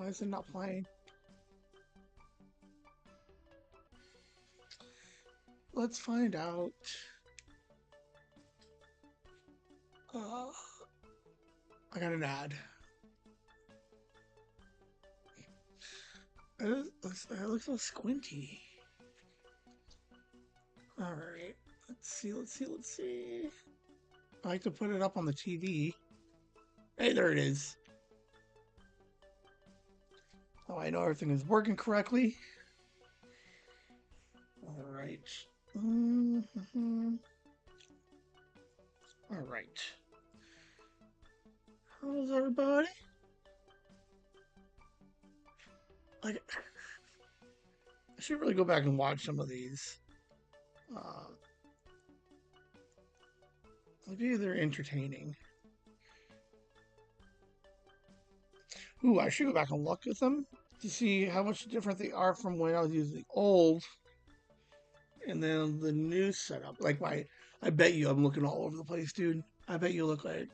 Why is it not playing? Let's find out. Uh, I got an ad. It looks so squinty. All right. Let's see. Let's see. Let's see. I like to put it up on the TV. Hey, there it is. Oh, I know everything is working correctly. All right. Mm-hmm. All right. How's everybody? Like, I should really go back and watch some of these. Uh, Maybe they're entertaining. Ooh, I should go back and look at them to see how much different they are from when I was using the old and then the new setup. I bet you I'm looking all over the place, dude. I bet you look like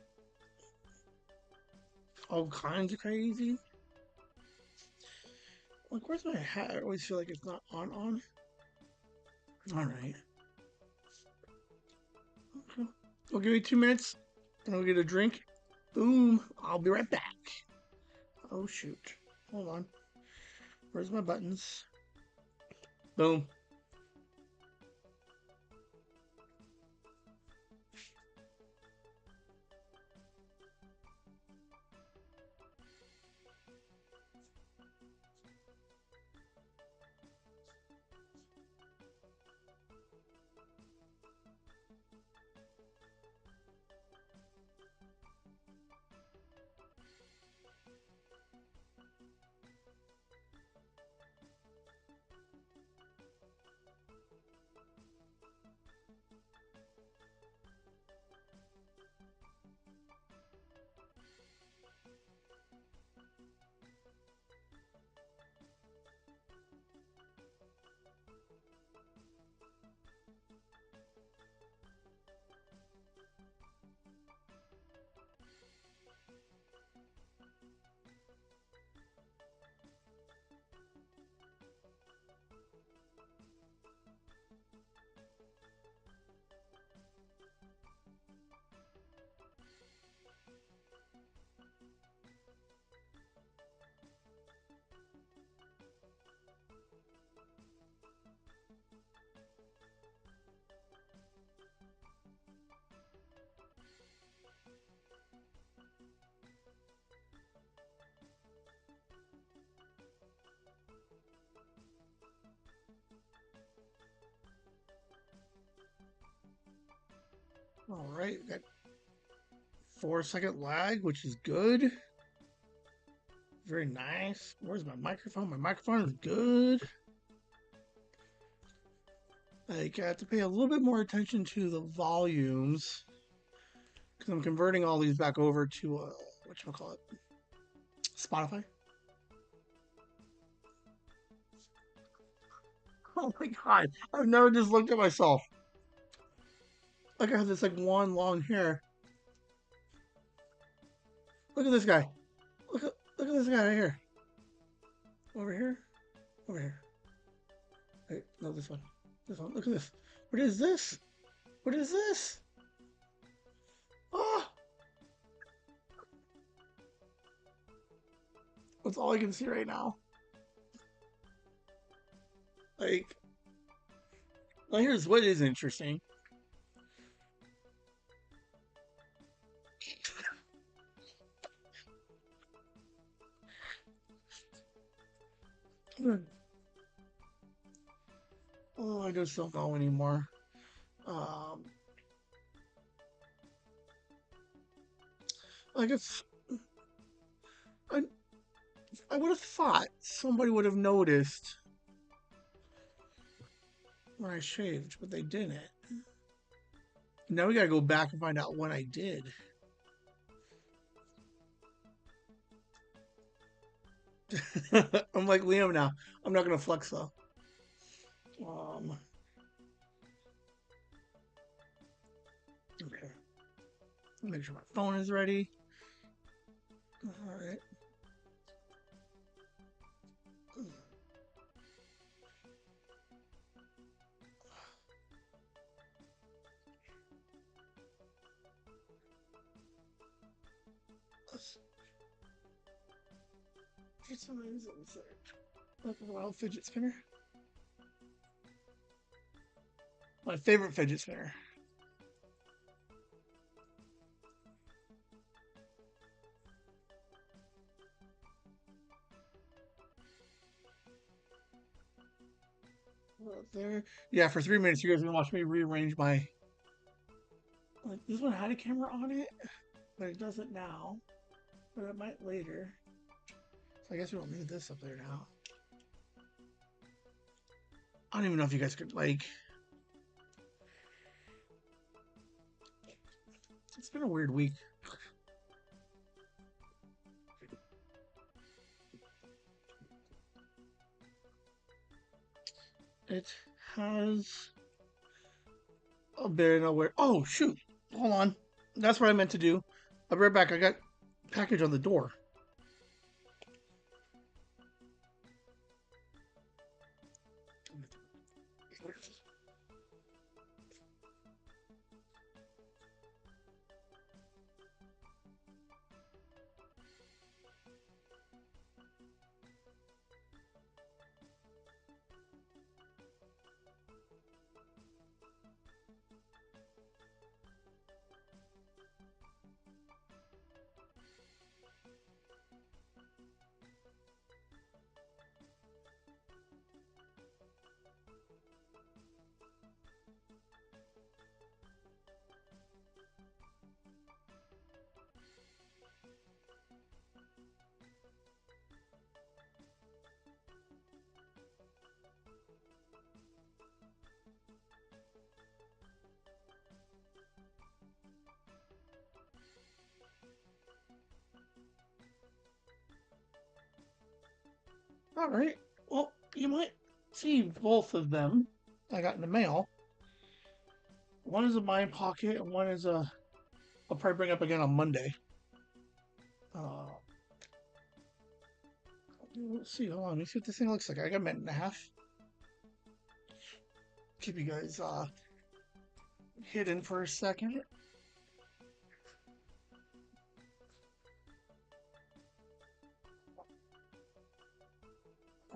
all kinds of crazy. Like, where's my hat? I always feel like it's not on. All right. Okay. Well, give me 2 minutes and I'll get a drink. Boom. I'll be right back. Oh, shoot. Hold on. Where's my buttons? Boom. All right. Got 4-second lag, which is good. Very nice. Where's my microphone? My microphone is good. Like, I have to pay a little bit more attention to the volumes because I'm converting all these back over to whatchamacallit, Spotify. Oh my god, I've never just looked at myself. Like I have this like one long hair. Look at this guy. Look at this guy right here. Over here. Over here. Wait, no, this one. This one. Look at this. What is this? What is this? Oh, that's all I can see right now. Like, now here's what is interesting. Oh, I just don't know anymore. Um, like it's, I, I would have thought somebody would have noticed when I shaved, but they didn't. Now we gotta go back and find out when I did. I'm like Liam now. I'm not gonna flex though. Um, okay. Make sure my phone is ready. All right. Which one is it? Like a wild fidget spinner. My favorite fidget spinner. There. Yeah, for 3 minutes, you guys can watch me rearrange my. Like this one had a camera on it, but it doesn't now. But it might later. So I guess we don't need this up there now. I don't even know if you guys could like. It's been a weird week. It has a bit of where. Oh shoot! Hold on. That's what I meant to do. I'll be right back. I got a package on the door. All right. Well, you might see both of them I got in the mail. One is a My Pocket, and one is a. I'll probably bring up again on Monday. Uh, let's see. Hold on. Let me see what this thing looks like. I got a minute and a half. Keep you guys hidden for a second.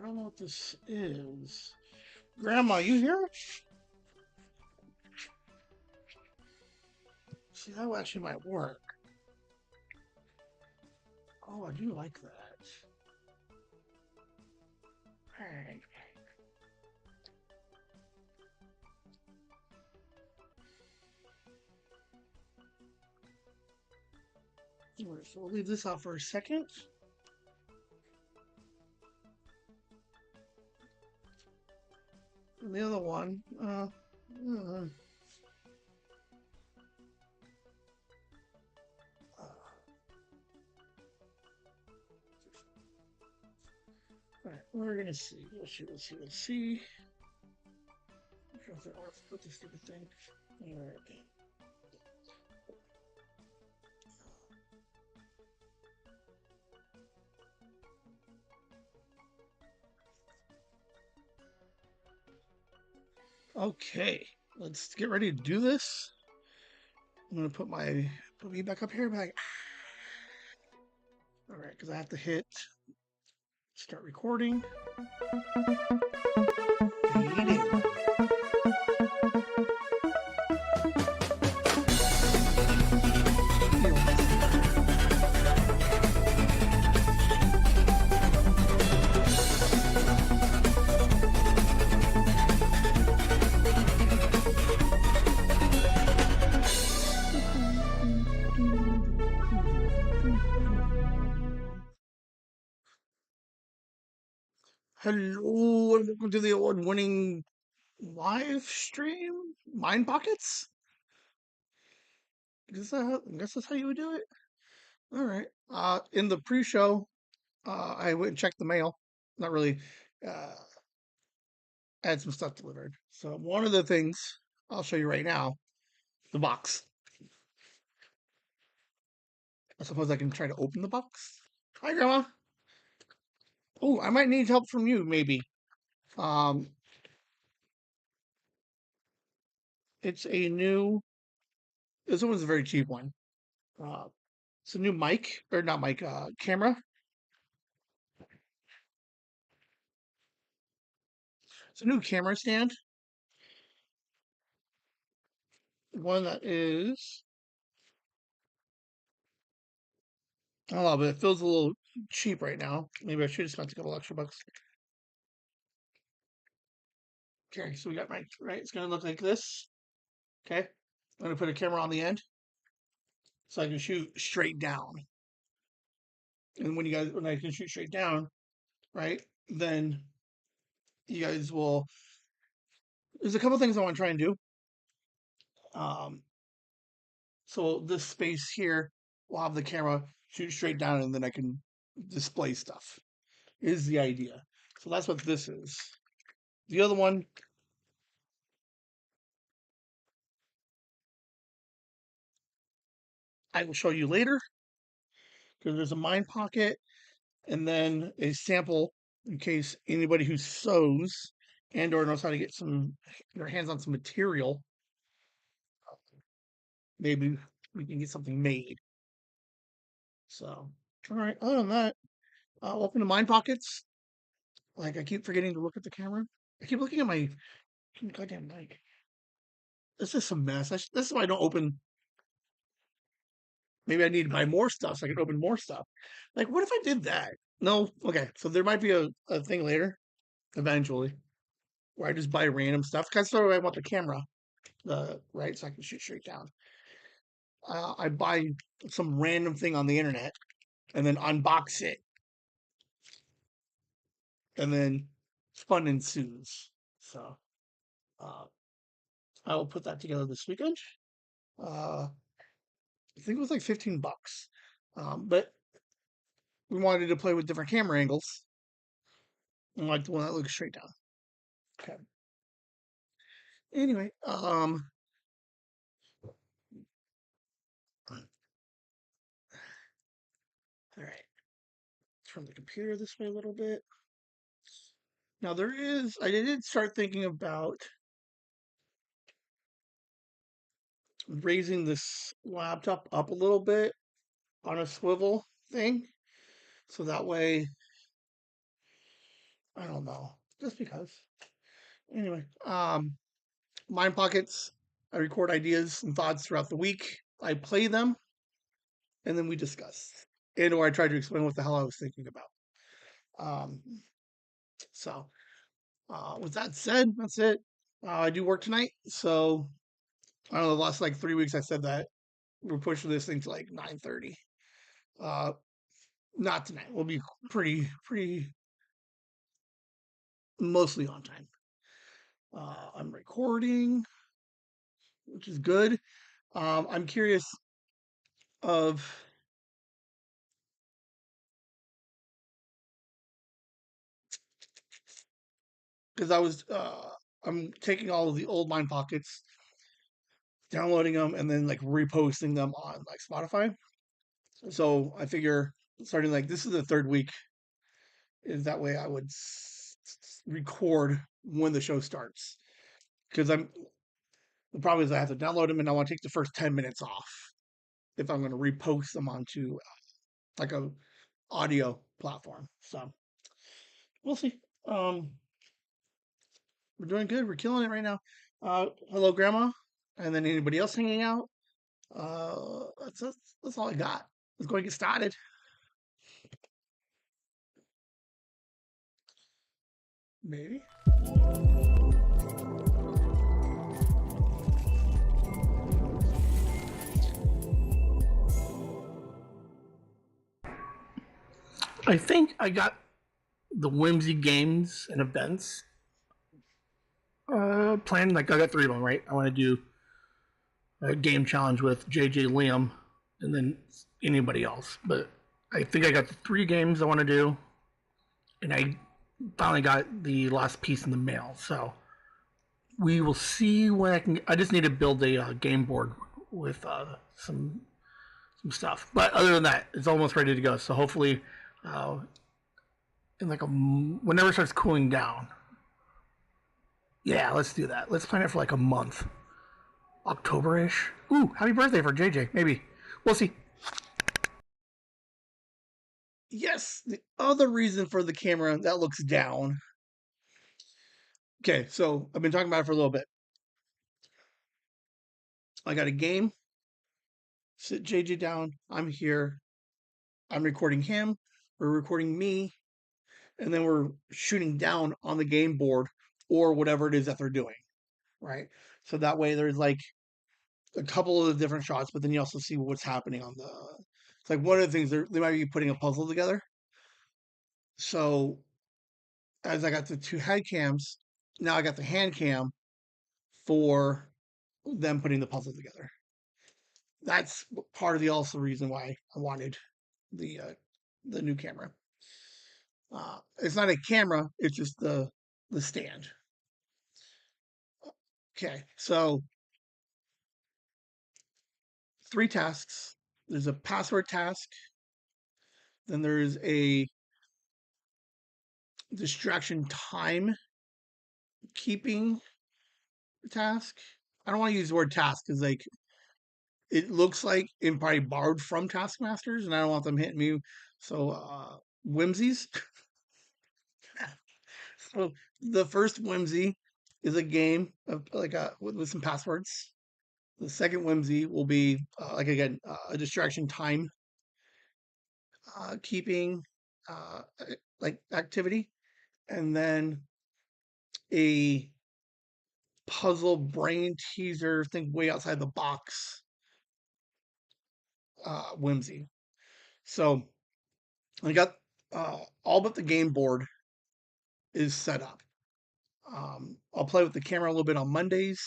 I don't know what this is. Grandma, you here? See, that actually might work. Oh, I do like that. Alright. So we'll leave this out for a second. And the other one, uh, all right, we're gonna see. Let's see. Let's see. Let's see. I'm trying to figure out where to put this stupid thing. All right. Okay, let's get ready to do this. I'm gonna put me back up here. Back. All right, because I have to hit start recording. Fade Hello and welcome to the award-winning live stream, Mind Pockets. I guess that's how you would do it. All right. In the pre-show, I went and checked the mail. Not really. Uh, I had some stuff delivered. So one of the things I'll show you right now, the box. I suppose I can try to open the box. Hi, Grandma. Oh, I might need help from you, maybe. Um, it's a new. This one's a very cheap one. Uh, it's a new mic or not mic, camera. It's a new camera stand. One that is, I don't know, but it feels a little cheap right now. Maybe I should have spent a couple extra bucks. Okay, so we got my, right, it's gonna look like this. Okay, I'm gonna put a camera on the end so I can shoot straight down. And when I can shoot straight down, right, then you guys will, there's a couple things I want to try and do. Um, so this space here will have the camera shoot straight down and then I can display stuff, is the idea. So that's what this is. The other one, I will show you later because there's a mind pocket and then a sample in case anybody who sews and or knows how to get their hands on some material, maybe we can get something made. So, all right. Other than that, welcome to Mind Pockets. Like I keep forgetting to look at the camera. I keep looking at my goddamn mic. This is a mess. This is why I don't open. Maybe I need to buy more stuff so I can open more stuff. Like, what if I did that? No. Okay. So there might be a thing later, eventually, where I just buy random stuff. Because that's why I want the camera, right, so I can shoot straight down. I buy some random thing on the internet and then unbox it, and then fun ensues. So uh, I will put that together this weekend. Uh, I think it was like 15 bucks. But we wanted to play with different camera angles. And like the one that looks straight down. Okay. Anyway, all right. Turn the computer this way a little bit. Now I did start thinking about raising this laptop up a little bit on a swivel thing. So that way, I don't know, just because. Anyway, Mind Pockets, I record ideas and thoughts throughout the week. I play them and then we discuss. And or I try to explain what the hell I was thinking about. Um, so with that said, that's it. I do work tonight, so I don't know. The last like 3 weeks, I said that we're pushing this thing to like 9:30. Uh, not tonight. We'll be pretty mostly on time. I'm recording, which is good. I'm curious of because I'm taking all of the old Mind Pockets, downloading them, and then like reposting them on like Spotify. So I figure starting like this is the third week, is that way I would record when the show starts because the problem is I have to download them and I want to take the first 10 minutes off if I'm going to repost them onto like a audio platform. So we'll see. Um, we're doing good. We're killing it right now. Hello, Grandma, and then anybody else hanging out. That's all I got. Let's go and get started. Maybe. I think I got the Whimsy games and events planned. Like I got 3 of them, right? I want to do a game challenge with JJ Liam and then anybody else. But I think I got the 3 games I want to do, and I finally got the last piece in the mail. So we will see when I can. I just need to build a game board with some stuff. But other than that, it's almost ready to go. So hopefully, in like whenever it starts cooling down. Yeah, let's do that. Let's plan it for like a month. October-ish. Ooh, happy birthday for JJ. Maybe. We'll see. Yes, the other reason for the camera that looks down Okay, so I've been talking about it for a little bit. I got a game. Sit JJ down. I'm here. I'm recording him. We're recording me, and then we're shooting down on the game board or whatever it is that they're doing. Right. So that way there's like a couple of different shots, but then you also see what's happening on the. It's like one of the things they might be putting a puzzle together. So as I got the two head cams, now I got the hand cam for them putting the puzzle together. That's part of the also reason why I wanted the new camera. It's not a camera; it's just the stand. Okay, so three tasks. There's a password task. Then there's a distraction time keeping task. I don't want to use the word task because like it looks like it probably borrowed from Taskmasters, and I don't want them hitting me. So whimsies. So the first whimsy is a game of like with some passwords. The second whimsy will be like again a distraction time keeping like activity, and then a puzzle brain teaser, think way outside the box whimsy. So I got all but the game board is set up. I'll play with the camera a little bit on Mondays,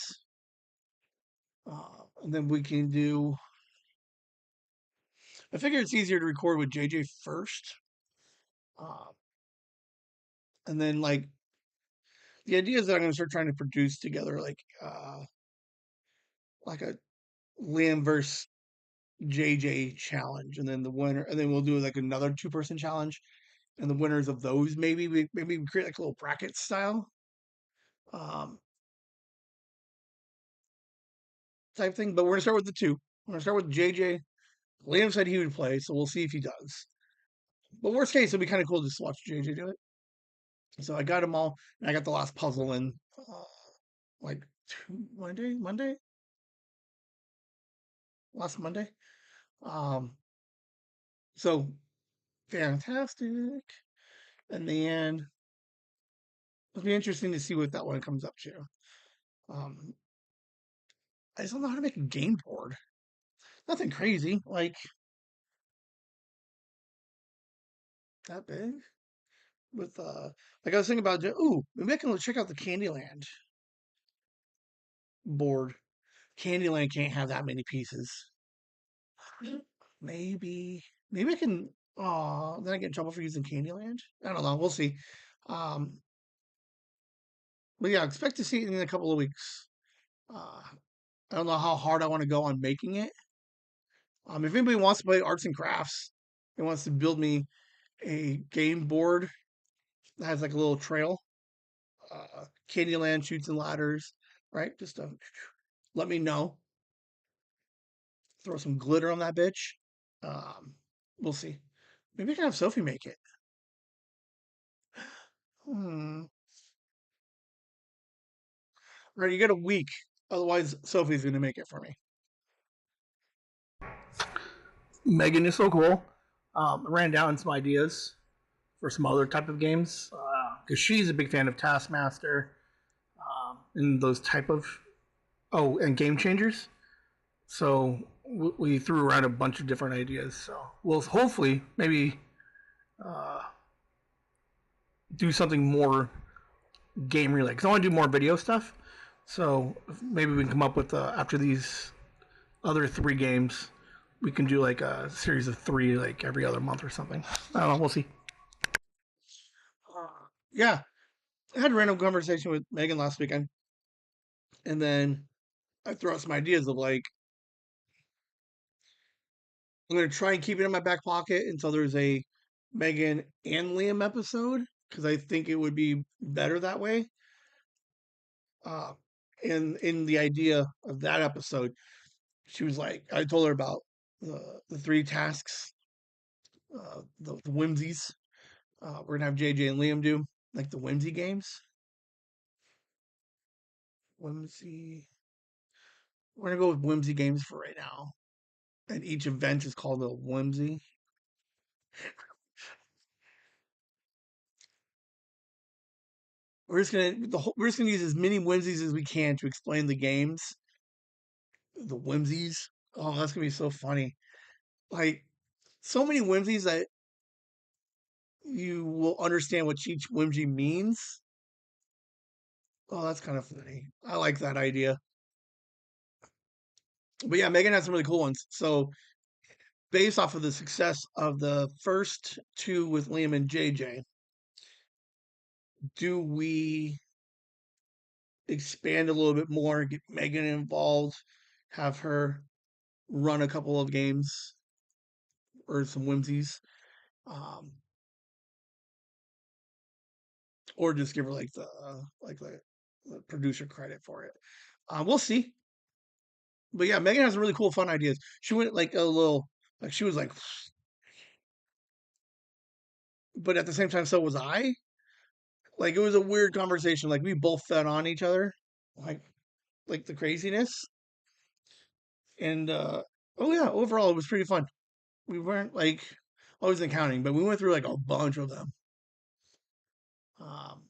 and then we can do. I figure it's easier to record with JJ first, uh, and then like the idea is that I'm going to start trying to produce together like a Liam versus JJ challenge, and then the winner, and then we'll do like another two-person challenge, and the winners of those maybe we create like a little bracket style um, type thing. But we're gonna start with the two. We're gonna start with JJ. Liam said he would play, so we'll see if he does. But worst case, it'll be kind of cool just to watch JJ do it. So I got them all, and I got the last puzzle in like Monday, last Monday. Um, so fantastic. In the end, it'll be interesting to see what that one comes up to. Um, I just don't know how to make a game board. Nothing crazy, like that big. With like I was thinking about, ooh, maybe I can check out the Candyland board. Candyland can't have that many pieces. Maybe I can. Oh, then I get in trouble for using Candyland. I don't know. We'll see. Um, but yeah, expect to see it in a couple of weeks. I don't know how hard I want to go on making it. If anybody wants to play arts and crafts and wants to build me a game board that has like a little trail, Candyland shoots and ladders, right? Just let me know. Throw some glitter on that bitch. Um, we'll see. Maybe I can have Sophie make it. Hmm. Right, you get a week. Otherwise, Sophie's going to make it for me. Megan is so cool. I ran down some ideas for some other type of games because she's a big fan of Taskmaster and those type of and Game Changers. So we threw around a bunch of different ideas. So we'll hopefully maybe uh, do something more game related because I want to do more video stuff. So maybe we can come up with after these other three games, we can do like a series of three, like every other month or something. I don't know. We'll see. Yeah, I had a random conversation with Megan last weekend, and then I threw out some ideas of like I'm gonna try and keep it in my back pocket until there's a Megan and Liam episode because I think it would be better that way. Uh, and in the idea of that episode, she was like, I told her about the three tasks, the whimsies. We're gonna have JJ and Liam do like the whimsy games. Whimsy. We're gonna go with Whimsy games for right now. And each event is called a Whimsy. We're just gonna use as many whimsies as we can to explain the games. The whimsies. Oh, that's gonna be so funny. Like so many whimsies that you will understand what each whimsy means. Oh, that's kind of funny. I like that idea. But yeah, Megan has some really cool ones. So based off of the success of the first two with Liam and JJ, do we expand a little bit more, get Megan involved, have her run a couple of games or some whimsies, um, or just give her the producer credit for it. We'll see. But yeah, Megan has really cool, fun ideas. She went like a little, like she was like, but at the same time, so was I. Like it was a weird conversation. Like we both fed on each other, like like the craziness. And oh yeah, overall it was pretty fun. We weren't like always in counting, but we went through like a bunch of them. Um,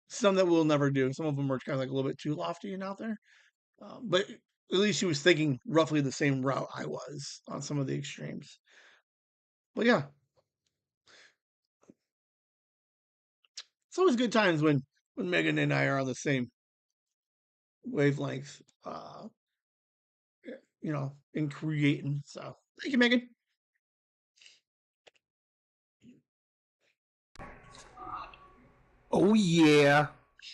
some that we'll never do. Some of them were kind of like a little bit too lofty and out there. But at least she was thinking roughly the same route I was on some of the extremes. But yeah, it's always good times when Megan and I are on the same wavelength. In creating. So thank you, Megan. Oh yeah,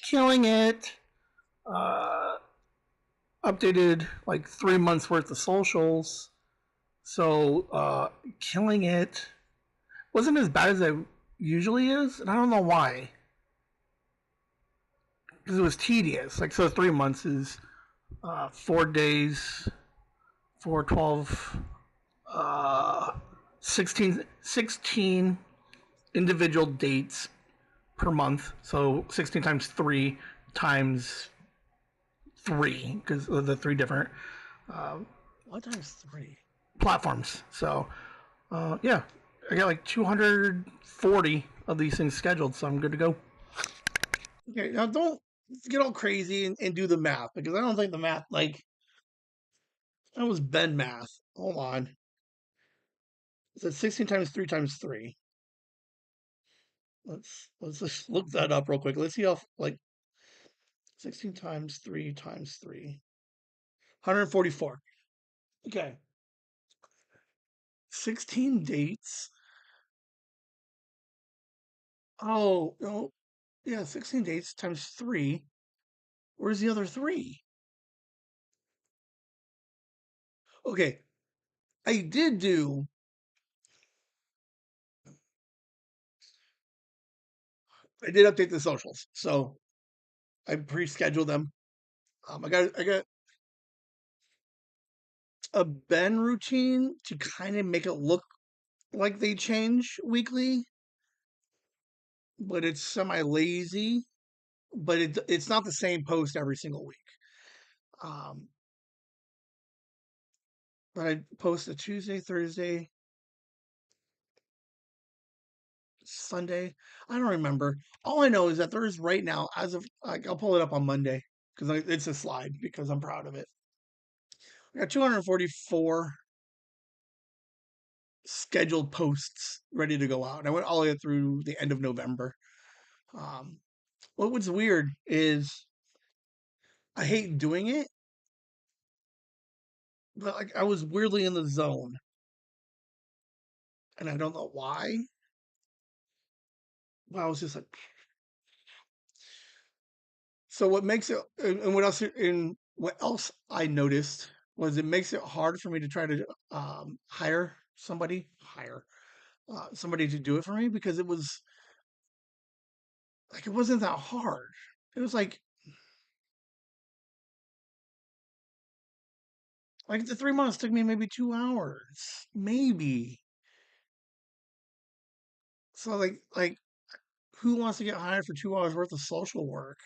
killing it. Uh, Updated like 3 months worth of socials. So killing it wasn't as bad as it usually is, and I don't know why. Because it was tedious. Like so, 3 months is 4 days, 4, 12, 16 individual dates per month. So 16 times 3 times 3, because of the 3 different what times 3 platforms. So yeah, I got like 240 of these things scheduled, so I'm good to go. Okay, now don't get all crazy and do the math because I don't think the math that was Ben math. Hold on, it's 16 times 3 times 3. Let's just look that up real quick. Let's see how like 16 times 3 times 3. 144. Okay. 16 dates. Oh, no. Yeah, 16 dates times 3. Where's the other 3? Okay. I did do I did update the socials. So I pre-scheduled them. I got a Ben routine to kind of make it look like they change weekly, but it's semi lazy. But it's not the same post every single week. Um, but I post a Tuesday, Thursday, Sunday. I don't remember. All I know is that there is right now, as of like, I'll pull it up on Monday because it's a slide because I'm proud of it. I got 244 scheduled posts ready to go out. And I went all the way through the end of November. Um, what's weird is I hate doing it, but like I was weirdly in the zone, and I don't know why. But I was just like, so what makes it, and what else I noticed was it makes it hard for me to try to hire somebody to do it for me because it was like it wasn't that hard. It was like the 3 months took me maybe 2 hours, maybe. So like who wants to get hired for 2 hours worth of social work?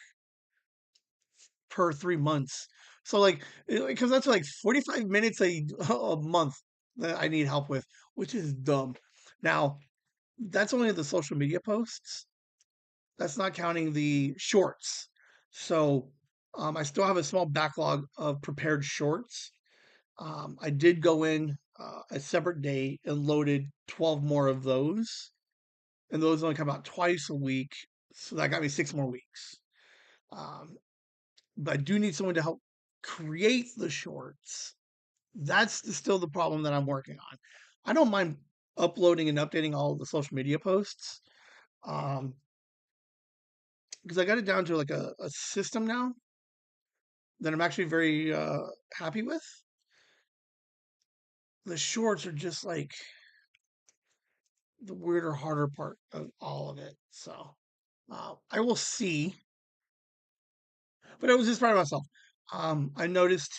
per 3 months. So like, because that's like 45 minutes a month that I need help with, which is dumb. Now, that's only the social media posts. That's not counting the shorts. So I still have a small backlog of prepared shorts. I did go in a separate day and loaded 12 more of those, and those only come out twice a week. So that got me 6 more weeks. Um, but I do need someone to help create the shorts. That's still the problem that I'm working on. I don't mind uploading and updating all of the social media posts um, because I got it down to like a system now that I'm actually very happy with. The shorts are just like the weirder, harder part of all of it. So I will see, but I was just proud of myself. I noticed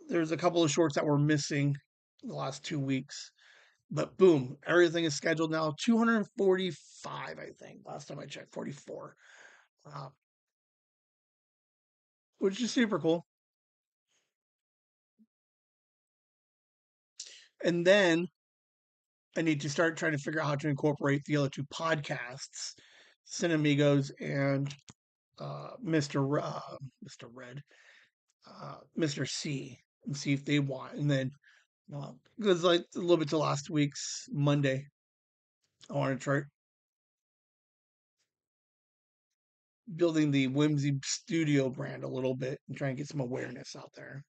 there's a couple of shorts that were missing the last 2 weeks, but boom, everything is scheduled now. 245, I think. Last time I checked, 44, uh, which is super cool. And then I need to start trying to figure out how to incorporate the other two podcasts, Cinemigos and Mr. Red, Mr. C, and see if they want. And then because like a little bit to last week's Monday, I want to try building the Whimsy Studio brand a little bit and try and get some awareness out there.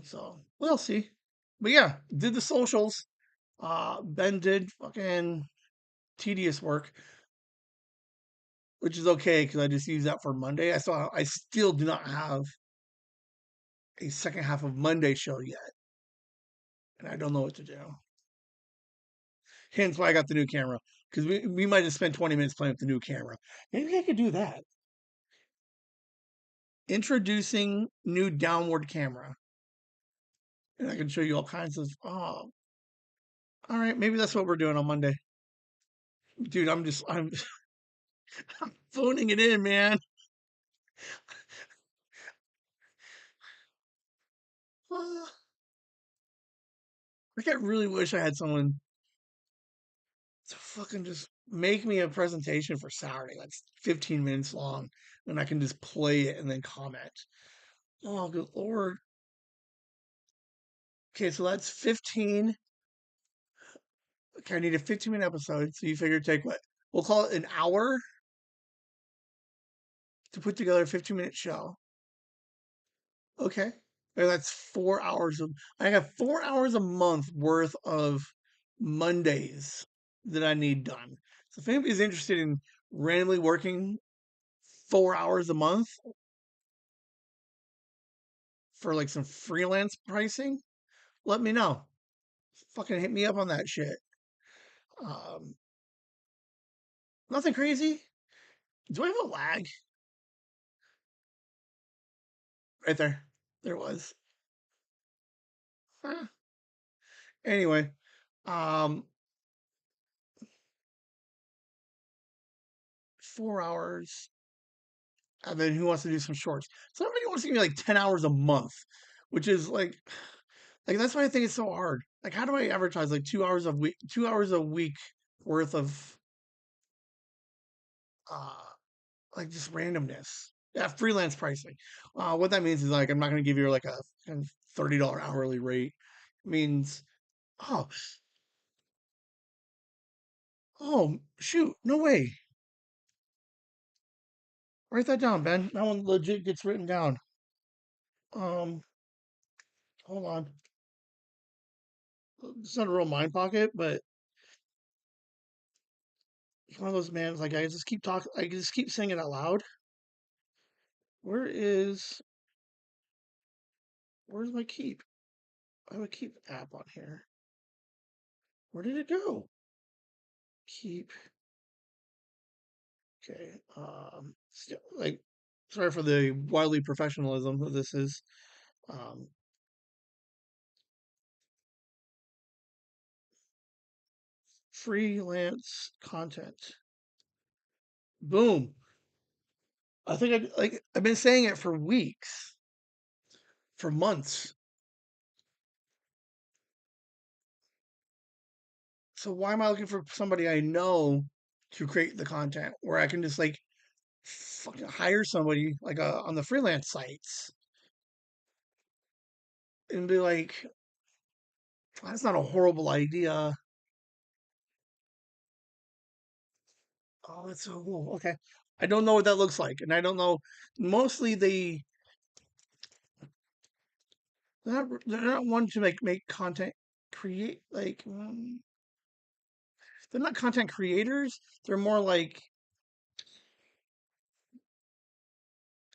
So we'll see. But yeah, did the socials. Ben did fucking tedious work, which is okay because I just use that for Monday. I still do not have a second half of Monday show yet, and I don't know what to do. Hence why I got the new camera because we might have spent 20 minutes playing with the new camera. Maybe I could do that. Introducing new downward camera, and I can show you all kinds of. Oh, all right, maybe that's what we're doing on Monday, dude. I'm phoning it in, man. Like I really wish I had someone to fucking just make me a presentation for Saturday that's 15 minutes long, and I can just play it and then comment. Oh, good lord. Okay, so that's 15. Okay, I need a 15-minute episode. So you figure take what? We'll call it an hour to put together a 15-minute show. Okay. And that's 4 hours of I have 4 hours a month worth of Mondays that I need done. So if anybody's interested in randomly working 4 hours a month for like some freelance pricing, let me know. Fucking hit me up on that shit. Um, Nothing crazy. Do I have a lag? Right there. There was. Huh. Anyway, um, 4 hours. And then who wants to do some shorts? Somebody wants to give me like 10 hours a month, which is like that's why I think it's so hard. Like, how do I advertise like 2 hours a week, 2 hours a week worth of uh like just randomness? Yeah, freelance pricing. What that means is like I'm not going to give you like a $30 hourly rate. It means oh shoot, no way. Write that down, Ben. That one legit gets written down. Um, Hold on. It's not a real mind pocket, but it's one of those man. Like I just keep talking. I just keep saying it out loud. Where is? Where's my keep? I have a keep app on here. Where did it go? Keep. Okay. Like, sorry for the wildly professionalism that this is. Um, Freelance content. Boom. I think I've been saying it for weeks, for months. So why am I looking for somebody I know to create the content where I can just like fucking hire somebody like on the freelance sites and be like, that's not a horrible idea. Oh, that's so cool. Okay. I don't know what that looks like. And I don't know. Mostly they're not one to make content create like they're not content creators. They're more like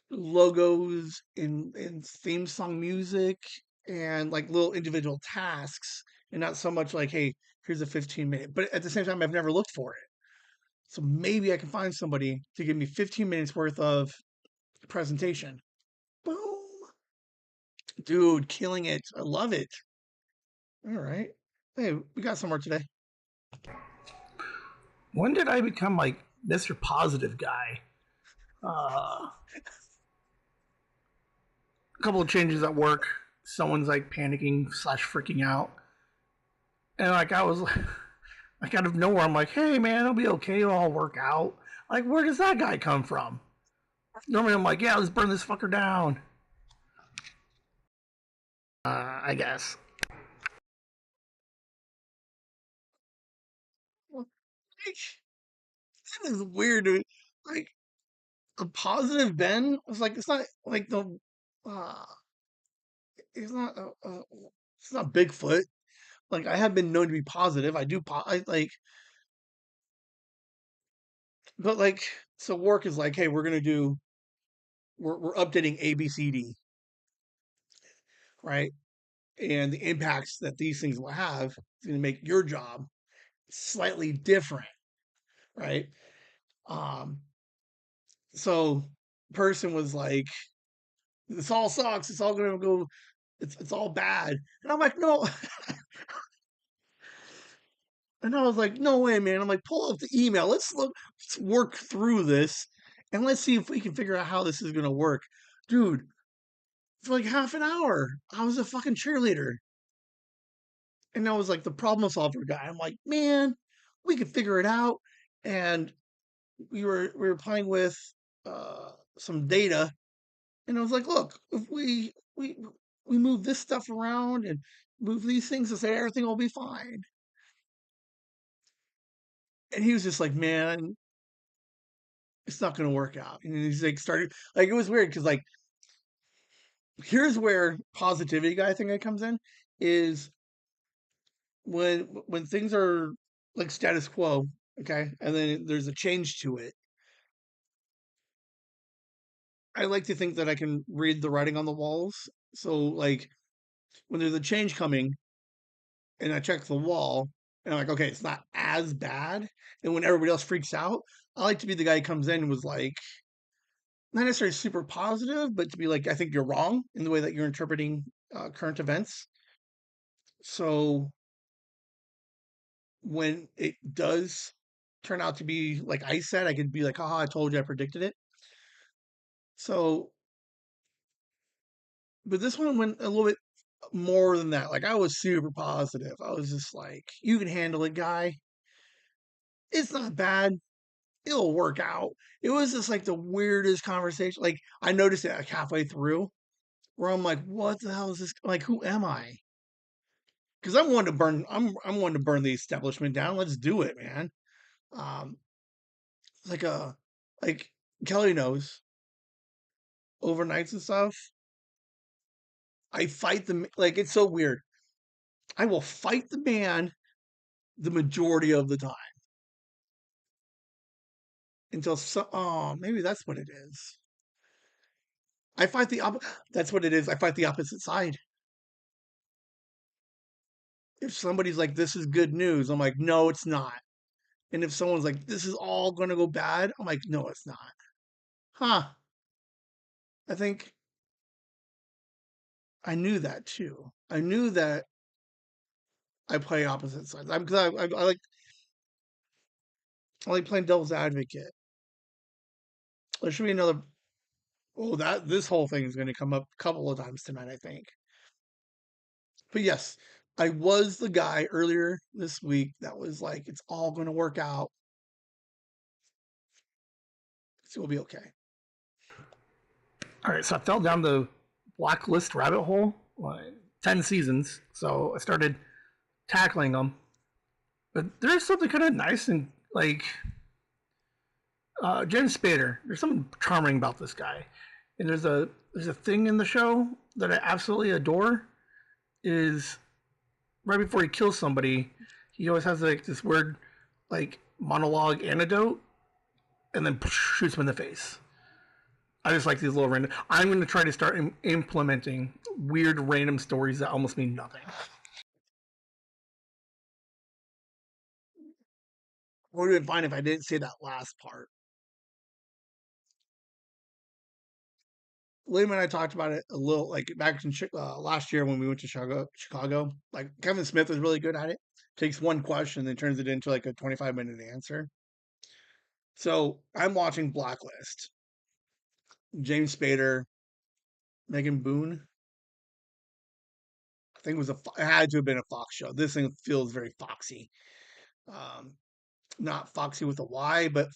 logos and theme song music and like little individual tasks and not so much like, hey, here's a 15-minute. But at the same time, I've never looked for it. So maybe I can find somebody to give me 15 minutes worth of presentation. Boom. Dude, killing it. I love it. All right. Hey, we got somewhere today. When did I become like Mr. Positive guy? A couple of changes at work. Someone's like panicking slash freaking out. And like I was like out of nowhere, I'm like, hey man, it'll be okay, it'll all work out. Like, where does that guy come from? Normally I'm like, yeah, let's burn this fucker down. I guess. Well, like, that is weird. Dude. Like a positive Ben was like, it's not like the uh it's not it's not Bigfoot. Like I have been known to be positive. I do I like but like so work is like, hey, we're updating ABCD, right? And the impacts that these things will have is going to make your job slightly different, right? Um, so person was like, this all sucks. It's all going to go. It's all bad. And I'm like, no. And I was like, no way, man. I'm like, pull up the email. Let's work through this, and let's see if we can figure out how this is going to work, dude. For like half an hour, I was a fucking cheerleader, and I was like the problem solver guy. I'm like, man, we can figure it out, and we were playing with some data, and I was like, look, if we move this stuff around and move these things to say everything will be fine. And he was just like, man, it's not going to work out. And he's like, started like it was weird because like here's where positivity guy thing that comes in is when things are like status quo, okay, and then there's a change to it. I like to think that I can read the writing on the walls. So like when there's a change coming and I check the wall and I'm like, okay, it's not as bad. And when everybody else freaks out, I like to be the guy who comes in and was like, not necessarily super positive, but to be like, I think you're wrong in the way that you're interpreting current events. So when it does turn out to be like I said, I could be like, haha, I told you, I predicted it. So, but this one went a little bit more than that. Like I was super positive. I was just like, you can handle it, guy. It's not bad. It'll work out. It was just like the weirdest conversation. Like I noticed it like halfway through where I'm like, what the hell is this? Like, who am I? Because I'm one to burn. I'm one to burn the establishment down. Let's do it, man. Um, like like Kelly knows overnights and stuff. I fight them like it's so weird. I will fight the man the majority of the time until so. Oh, maybe that's what it is. I fight the That's what it is. I fight the opposite side. If somebody's like, "This is good news," I'm like, "No, it's not." And if someone's like, "This is all going to go bad," I'm like, "No, it's not." Huh? I think I knew that too. I knew that I play opposite sides. I'm because I like playing devil's advocate. There should be another. Oh, that this whole thing is going to come up a couple of times tonight, I think. But yes, I was the guy earlier this week that was like, it's all going to work out. It will be okay. All right, so I fell down the blacklist rabbit hole. 10 seasons, so I started tackling them. But there's something kind of nice and like James Spader. There's something charming about this guy, and there's a thing in the show that I absolutely adore. Is right before he kills somebody, he always has like this weird like monologue antidote, and then shoots him in the face. I just like these little random. I'm going to try to start implementing weird random stories that almost mean nothing. Would have been fine if I didn't say that last part. Liam and I talked about it a little, like back in last year when we went to Chicago. Chicago, like Kevin Smith is really good at it. Takes one question and turns it into like a 25-minute answer. So I'm watching Blacklist. James Spader, Megan Boone. I think it had to have been a Fox show. This thing feels very foxy. Um, Not foxy with a Y, but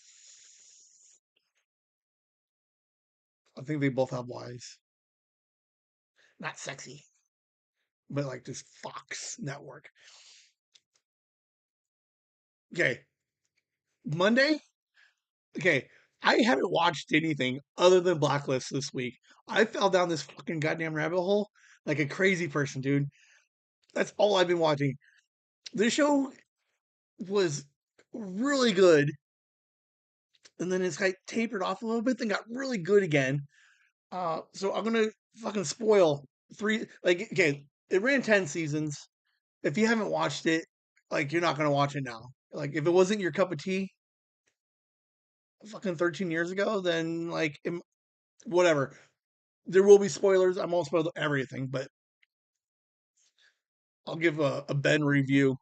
I think they both have Ys. Not sexy, but like this Fox network. Okay, Monday. Okay, I haven't watched anything other than Blacklist this week. I fell down this fucking goddamn rabbit hole like a crazy person, dude. That's all I've been watching. This show was really good, and then it's like tapered off a little bit, then got really good again. So I'm gonna fucking spoil three. Like, okay, it ran 10 seasons. If you haven't watched it, like, you're not gonna watch it now. Like, if it wasn't your cup of tea, fucking 13 years ago, then like, whatever. There will be spoilers. I won't spoil everything, but I'll give a Ben review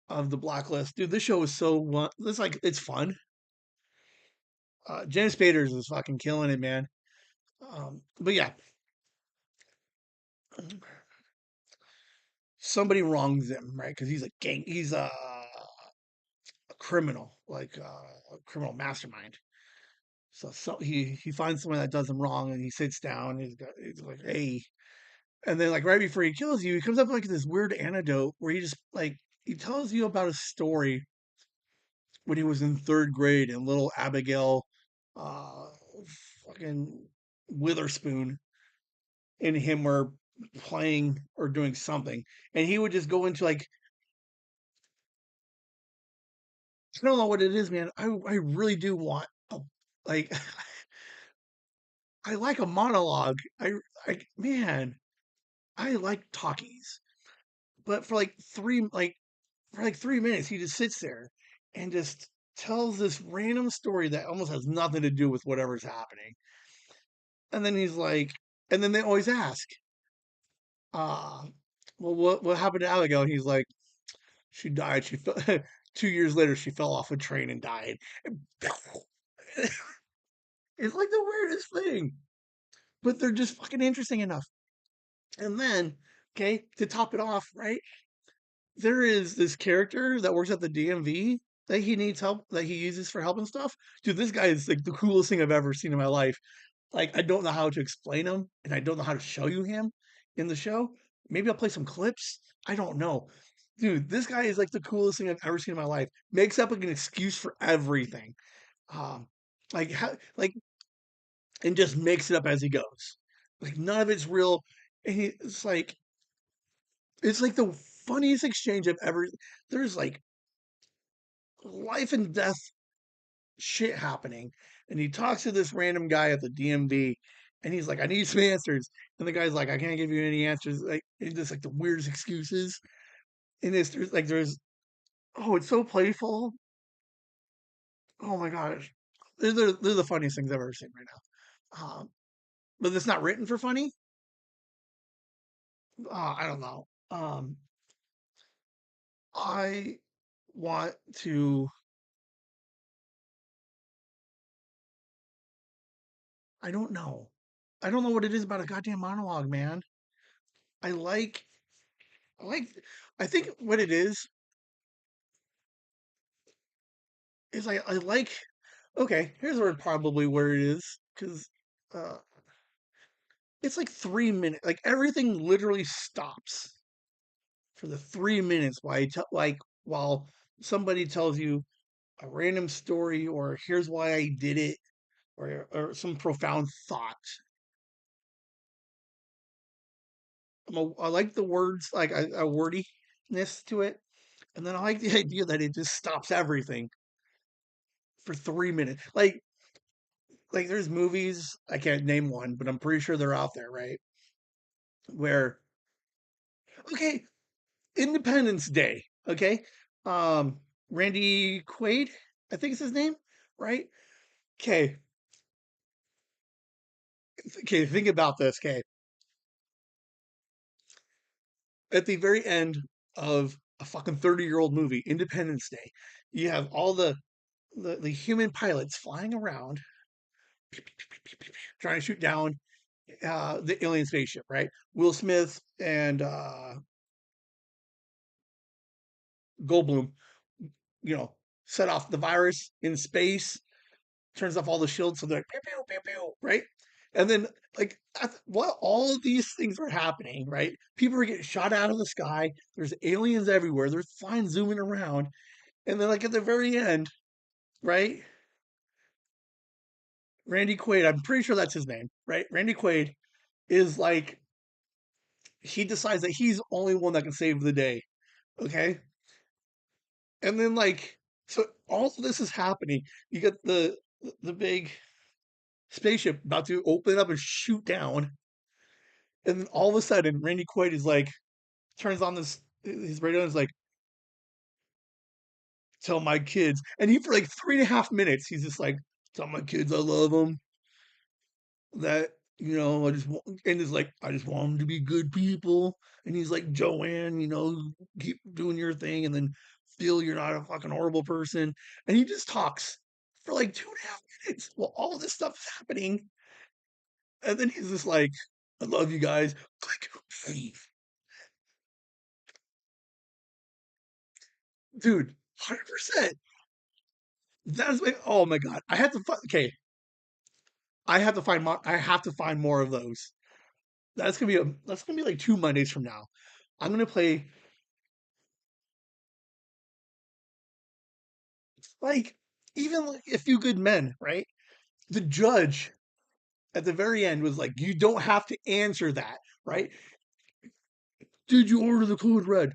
of the Blacklist. Dude, this show is so it's like it's fun. James Spader is fucking killing it, man. But yeah, somebody wrongs him, right? Because he's a criminal, like a criminal mastermind. So he finds someone that does him wrong, and he sits down. He's like, hey, and then like right before he kills you, he comes up with like this weird anecdote where he just like he tells you about a story when he was in third grade and little Abigail, uh, fucking Witherspoon and him were playing or doing something, and he would just go into like I don't know what it is, man. I really do want a like I like a monologue. Man, I like talkies. But for like 3 minutes, he just sits there and just tells this random story that almost has nothing to do with whatever's happening. And then he's like, and then they always ask, uh, well, what happened to Abigail? And he's like, she died. 2 years later, she fell off a train and died. It's like the weirdest thing, but they're just fucking interesting enough. And then, okay, to top it off, right? There is this character that works at the DMV that he needs help that he uses for help and stuff. Dude, this guy is like the coolest thing I've ever seen in my life. Like I don't know how to explain him and I don't know how to show you him in the show. Maybe I'll play some clips. I don't know. Dude, this guy is like the coolest thing I've ever seen in my life. Makes up like an excuse for everything. Um like and just makes it up as he goes. Like none of it's real. And it's like the funniest exchange I've ever. There's like life and death shit happening, and he talks to this random guy at the DMV, and he's like, "I need some answers," and the guy's like, "I can't give you any answers." Like it's just like the weirdest excuses, and there's oh, it's so playful. Oh my gosh, they're the funniest things I've ever seen right now. But it's not written for funny. I don't know. I want to. I don't know. I don't know what it is about a goddamn monologue, man. I like I like I think what it is I like okay, here's where probably where it is cuz uh it's like 3 minutes. Like everything literally stops for the 3 minutes while somebody tells you a random story or here's why I did it or some profound thought. I like the words, like a wordiness to it. And then I like the idea that it just stops everything for 3 minutes. Like there's movies, I can't name one, but I'm pretty sure they're out there, right? Where, okay, Independence Day, okay? Randy Quaid, I think is his name, right? Okay, okay, think about this, okay? At the very end of a fucking 30-year-old movie, Independence Day, you have all the human pilots flying around trying to shoot down the alien spaceship, right? Will Smith and Goldblum, you know, set off the virus in space, turns off all the shields, so they're like, pew, pew, pew, pew, right? And then, like, while all of these things are happening, right? People are getting shot out of the sky. There's aliens everywhere. They're flying, zooming around. And then, like, at the very end, right? Randy Quaid, I'm pretty sure that's his name, right? Randy Quaid is like, he decides that he's the only one that can save the day. Okay. And then, like, so all of this is happening. You get the big spaceship about to open up and shoot down. And then all of a sudden, Randy Quaid is like, turns on this his radio and is like, tell my kids. And he, for like 3.5 minutes, he's just like, tell my kids I love them. That, I just want, and it's like, I just want them to be good people. And he's like, Joanne, keep doing your thing and then feel you're not a fucking horrible person. And he just talks for like 2.5 minutes while all this stuff is happening. And then he's just like, I love you guys. Click. Dude, 100%. That's like, oh my God. Okay. I have to find more of those. That's gonna be like 2 Mondays from now. I'm gonna play like even like a few good men, right? The judge at the very end was like, you don't have to answer that, right? Did you order the code red?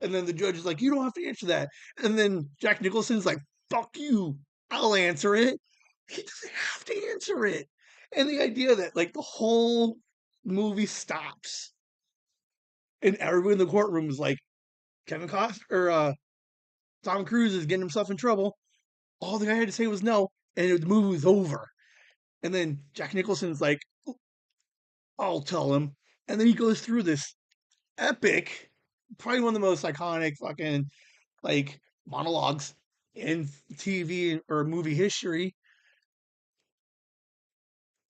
And then the judge is like, you don't have to answer that. And then Jack Nicholson's like, fuck you, I'll answer it. He doesn't have to answer it. And the idea that like the whole movie stops and everyone in the courtroom is like, Kevin Costner or Tom Cruise is getting himself in trouble. All the guy had to say was no, and the movie was over. And then Jack Nicholson's like, I'll tell him. And then he goes through this epic, probably one of the most iconic fucking like monologues in TV or movie history.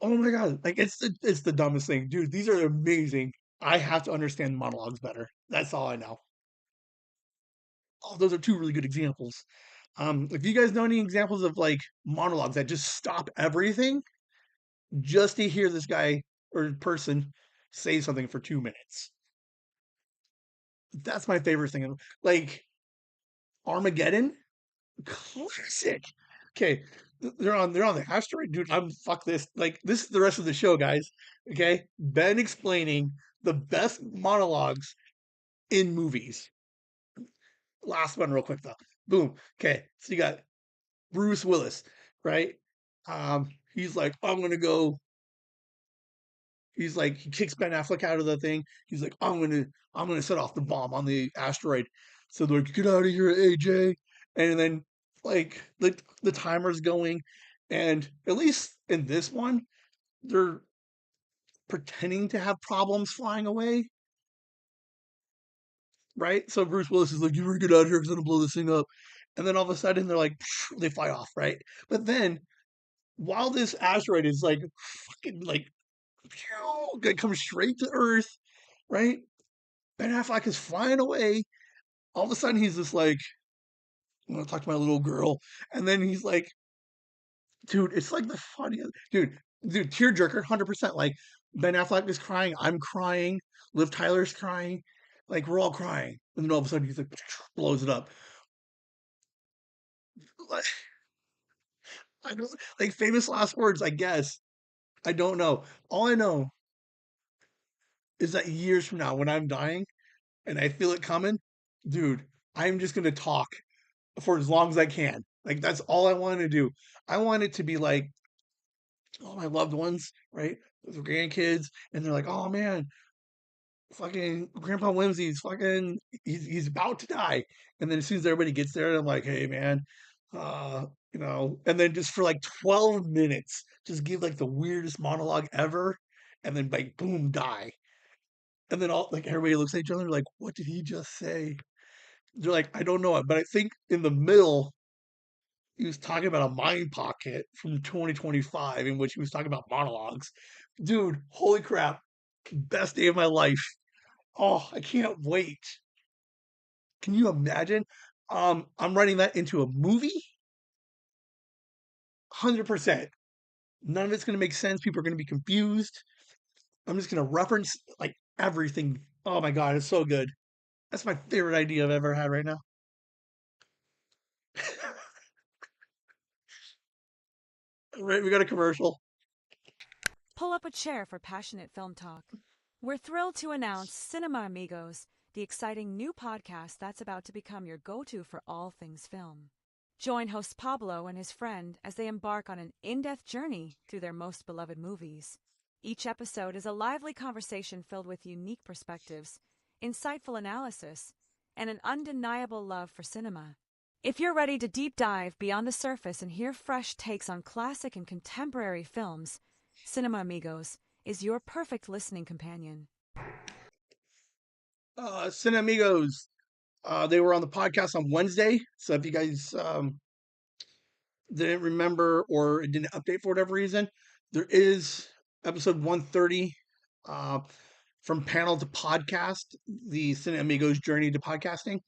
Oh my god, like it's the dumbest thing, dude. These are amazing. I have to understand monologues better. That's all I know. Oh, those are two really good examples. If you guys know any examples of like monologues that just stop everything just to hear this guy or person say something for 2 minutes, that's my favorite thing. Like Armageddon, classic. Okay, they're on the asteroid, dude. I'm fuck this. Like this is the rest of the show, guys. Okay, Ben explaining the best monologues in movies. Last one, real quick though. Boom. Okay, so you got Bruce Willis, right? He's like, I'm gonna go. He's like, he kicks Ben Affleck out of the thing. He's like, I'm gonna set off the bomb on the asteroid. So they're like, get out of here, AJ. And then like the timer's going, and at least in this one, they're pretending to have problems flying away, right? So Bruce Willis is like, you better get out of here because I'm gonna blow this thing up. And then all of a sudden they're like, they fly off, right? But then while this asteroid is like fucking like It comes straight to Earth, right? Ben Affleck is flying away. All of a sudden, he's just like, "I'm gonna talk to my little girl," and then he's like, "Dude, it's like the funniest, dude, tearjerker, 100%. Like Ben Affleck is crying, I'm crying, Liv Tyler's crying, like we're all crying, and then all of a sudden he's like, blows it up. Like, I don't like famous last words, I guess. I don't know. All I know is that years from now, when I'm dying and I feel it coming, dude, I'm just gonna talk for as long as I can. Like that's all I want to do. I want it to be like all my loved ones, right? The grandkids, and they're like, "Oh man, fucking Grandpa Whimsy's fucking he's about to die." And then as soon as everybody gets there, I'm like, "Hey man, and then just for like 12 minutes, just give like the weirdest monologue ever, and then like boom, die." And then all like everybody looks at each other like, "What did he just say?" They're like, "I don't know it," but I think in the middle he was talking about a mind pocket from 2025 in which he was talking about monologues. Dude, holy crap. Best day of my life. Oh, I can't wait. Can you imagine? I'm writing that into a movie? 100%. None of it's going to make sense. People are going to be confused. I'm just going to reference like everything. Oh my God, it's so good. That's my favorite idea I've ever had right now. Right, we got a commercial. Pull up a chair for passionate film talk. We're thrilled to announce Cinema Amigos, the exciting new podcast that's about to become your go-to for all things film. Join host Pablo and his friend as they embark on an in-depth journey through their most beloved movies. Each episode is a lively conversation filled with unique perspectives, insightful analysis, and an undeniable love for cinema. If you're ready to deep dive beyond the surface and hear fresh takes on classic and contemporary films, Cinema Amigos is your perfect listening companion. Cine Amigos. They were on the podcast on Wednesday. So if you guys didn't remember or it didn't update for whatever reason, there is episode 130 uh, from panel to podcast, the Cine Amigos journey to podcasting.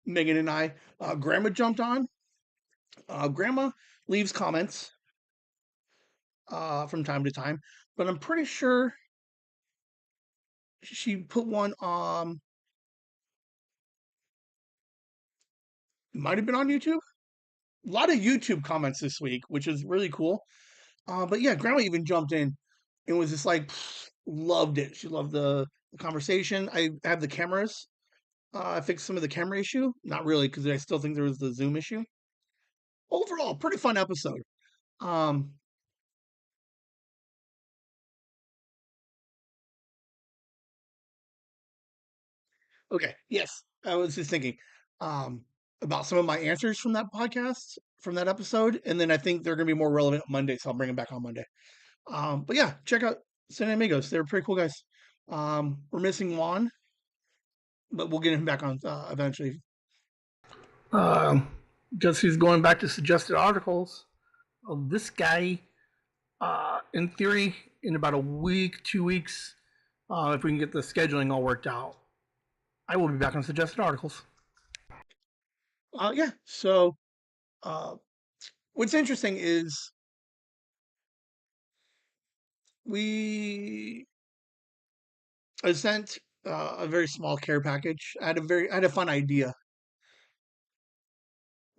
Megan and I, Grandma jumped on. Grandma leaves comments from time to time, but I'm pretty sure she put one on, might have been on YouTube. A lot of YouTube comments this week, which is really cool. But yeah, Grandma even jumped in and was just like, loved it. She loved the conversation. I have the cameras. I fixed some of the camera issue. Not really, because I still think there was the Zoom issue. Overall, pretty fun episode. Um, okay, yes, I was just thinking um, about some of my answers from that podcast, from that episode, and then I think they're going to be more relevant Monday, so I'll bring them back on Monday. But yeah, check out San Amigos. They're pretty cool guys. We're missing Juan, but we'll get him back on eventually. Um, Guess he's going back to suggested articles. This guy, in theory, in about a week, 2 weeks, if we can get the scheduling all worked out, I will be back on suggested articles. Yeah. So uh, what's interesting is we I sent a very small care package. I had a fun idea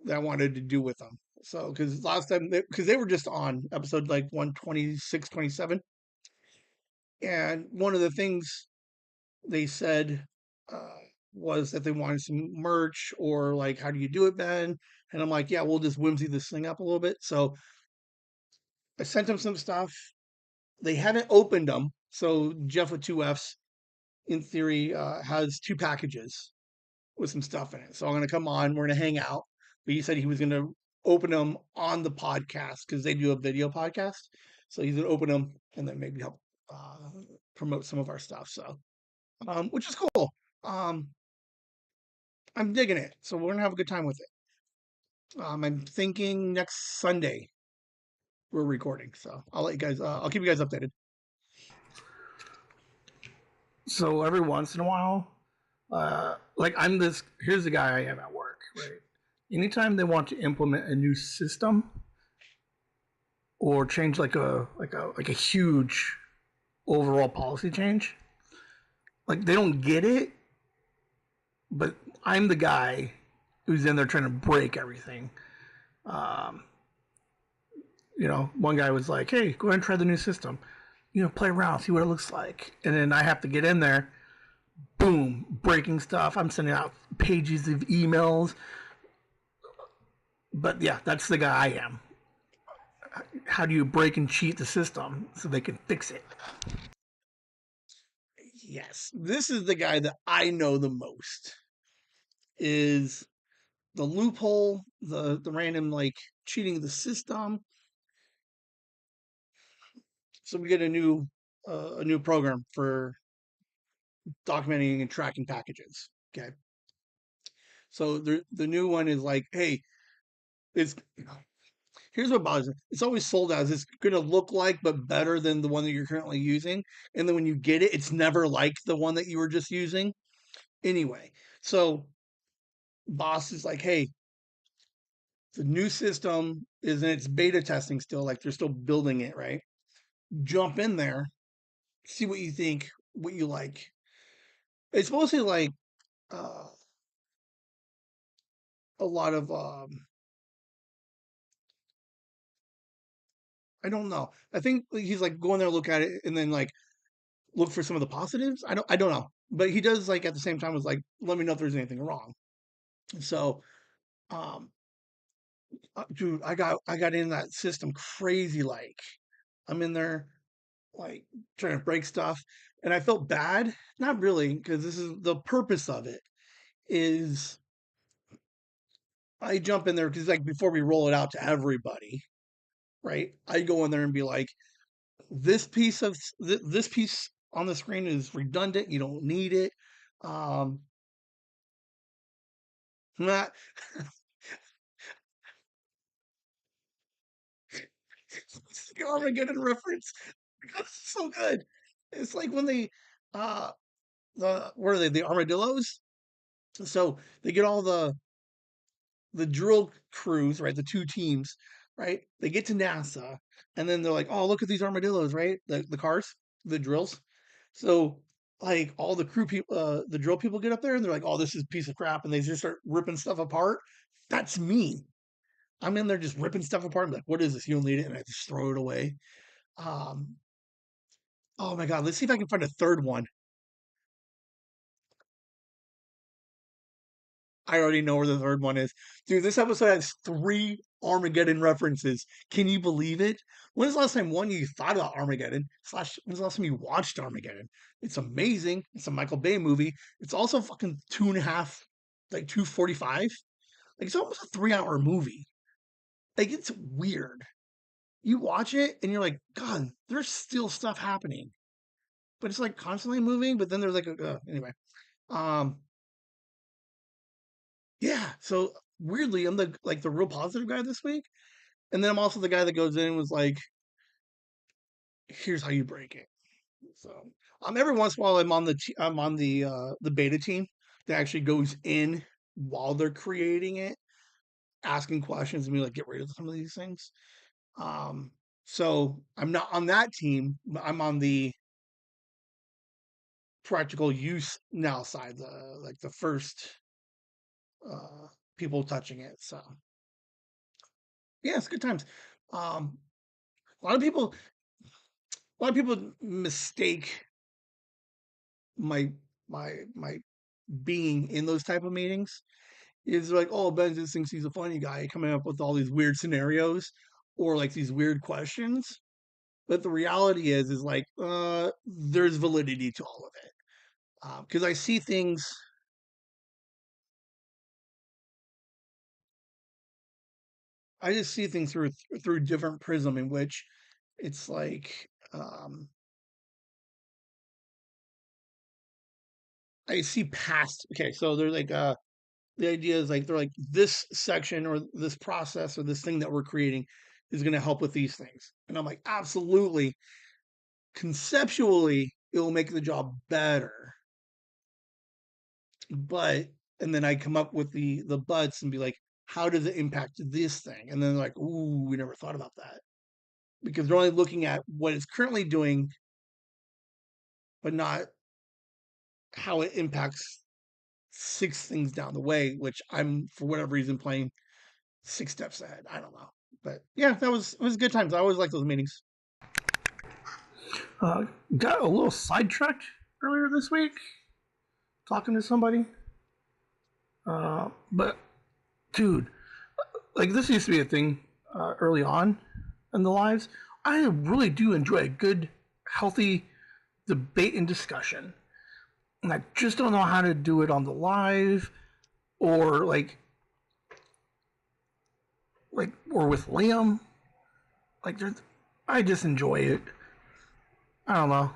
that I wanted to do with them. So because last time because they were just on episode like 126, 27, and one of the things they said uh, was that they wanted some merch or like how do you do it, Ben? And I'm like, yeah, we'll just whimsy this thing up a little bit. So I sent them some stuff. They haven't opened them. So Jeff with two F's, in theory, has two packages with some stuff in it. So I'm going to come on. We're going to hang out. But he said he was going to open them on the podcast because they do a video podcast. So he's going to open them and then maybe help promote some of our stuff. So, which is cool. Um, I'm digging it. So we're going to have a good time with it. I'm thinking next Sunday we're recording. So I'll let you guys, I'll keep you guys updated. So every once in a while, like I'm this. Here's the guy I am at work. Right. Anytime they want to implement a new system or change like a huge overall policy change, like they don't get it, but I'm the guy who's in there trying to break everything. Um, one guy was like, "Hey, go ahead and try the new system. Play around, see what it looks like." And then I have to get in there, boom, breaking stuff. I'm sending out pages of emails. But yeah, that's the guy I am. How do you break and cheat the system so they can fix it? Yes, this is the guy that I know the most. Is the loophole, the random like cheating the system. So we get a new program for documenting and tracking packages. Okay, so the new one is like, hey, it's here's what bothers me. It's always sold as it's going to look like, but better than the one that you're currently using. And then when you get it, it's never like the one that you were just using. Anyway, so boss is like, hey, the new system is in its beta testing still, like they're still building it, right? Jump in there, see what you think, what you like. It's mostly like uh, a lot of I don't know. I think he's like go in there, look at it, and then like look for some of the positives. I don't know, but he does like at the same time was like let me know if there's anything wrong. So, um, dude, I got in that system crazy. Like I'm in there like trying to break stuff, and I felt bad. Not really, because this is the purpose of it. Is I jump in there because like before we roll it out to everybody, right? I go in there and be like, this piece on the screen is redundant. You don't need it. Um, not the Armageddon reference. It's so good. It's like when they the what are they? The armadillos. So they get all the drill crews, right? The two teams, right? They get to NASA, and then they're like, "Oh, look at these armadillos, right? The cars, the drills." So like all the crew people, the drill people get up there, and they're like, "Oh, this is a piece of crap," and they just start ripping stuff apart. That's me. I'm in there just ripping stuff apart. I'm like, "What is this? You don't need it," and I just throw it away. Um, oh my god, let's see if I can find a third one. I already know where the third one is. Dude, this episode has three Armageddon references. Can you believe it? When's the last time one you thought about Armageddon? Slash, when's the last time you watched Armageddon? It's amazing. It's a Michael Bay movie. It's also fucking 2.5, like 2:45. Like it's almost a 3-hour movie. Like it's weird. You watch it and you're like, God, there's still stuff happening, but it's like constantly moving. But then there's like anyway. Um, yeah. So weirdly, I'm the real positive guy this week. And then I'm also the guy that goes in and was like, "Here's how you break it." So, every once in a while, I'm on the beta team that actually goes in while they're creating it, asking questions and be like, "Get rid of some of these things." Um, so I'm not on that team. But I'm on the practical use now side, the like the first uh, people touching it. So yeah, it's good times. Um, a lot of people, a lot of people mistake my my being in those type of meetings is like, oh, Ben just thinks he's a funny guy coming up with all these weird scenarios or like these weird questions. But the reality is like, there's validity to all of it because I see things. I just see things through different prism in which it's like I see past. Okay, so they're like the idea is like they're like this section or this process or this thing that we're creating is going to help with these things, and I'm like absolutely conceptually it will make the job better. But and then I come up with the buts and be like, how does it impact this thing? And then like, ooh, we never thought about that because they're only looking at what it's currently doing, but not how it impacts 6 things down the way. Which I'm for whatever reason playing 6 steps ahead. I don't know, but yeah, it was good times. I always like those meetings. Got a little sidetracked earlier this week talking to somebody. But dude, like this used to be a thing early on in the lives. I really do enjoy a good, healthy debate and discussion, and I just don't know how to do it on the live or or with Liam. Like, I just enjoy it. I don't know.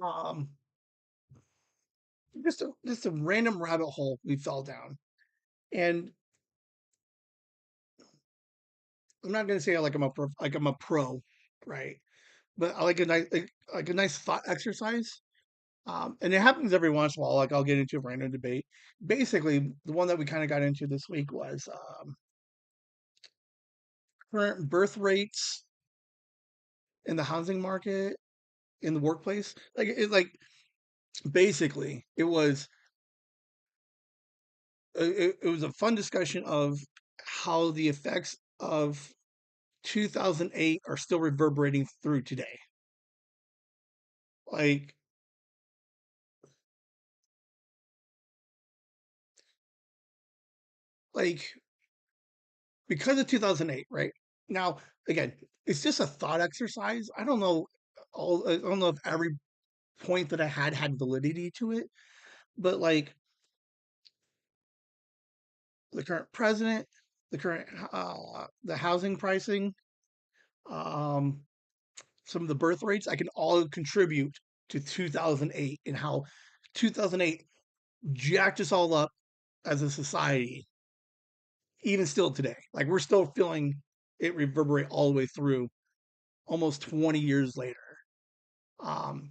Um, just a random rabbit hole we fell down, and I'm not gonna say like I'm a pro, right? But I like a nice thought exercise. And it happens every once in a while. Like I'll get into a random debate. Basically, the one that we kind of got into this week was current birth rates in the housing market in the workplace. Like basically it was a fun discussion of how the effects of 2008 are still reverberating through today. Like like because of 2008, right? Now, again, it's just a thought exercise. I don't know if every point that I had validity to it, but like the current president, the current the housing pricing, um, some of the birth rates, I can all contribute to 2008 and how 2008 jacked us all up as a society, even still today. Like we're still feeling it reverberate all the way through almost 20 years later. Um,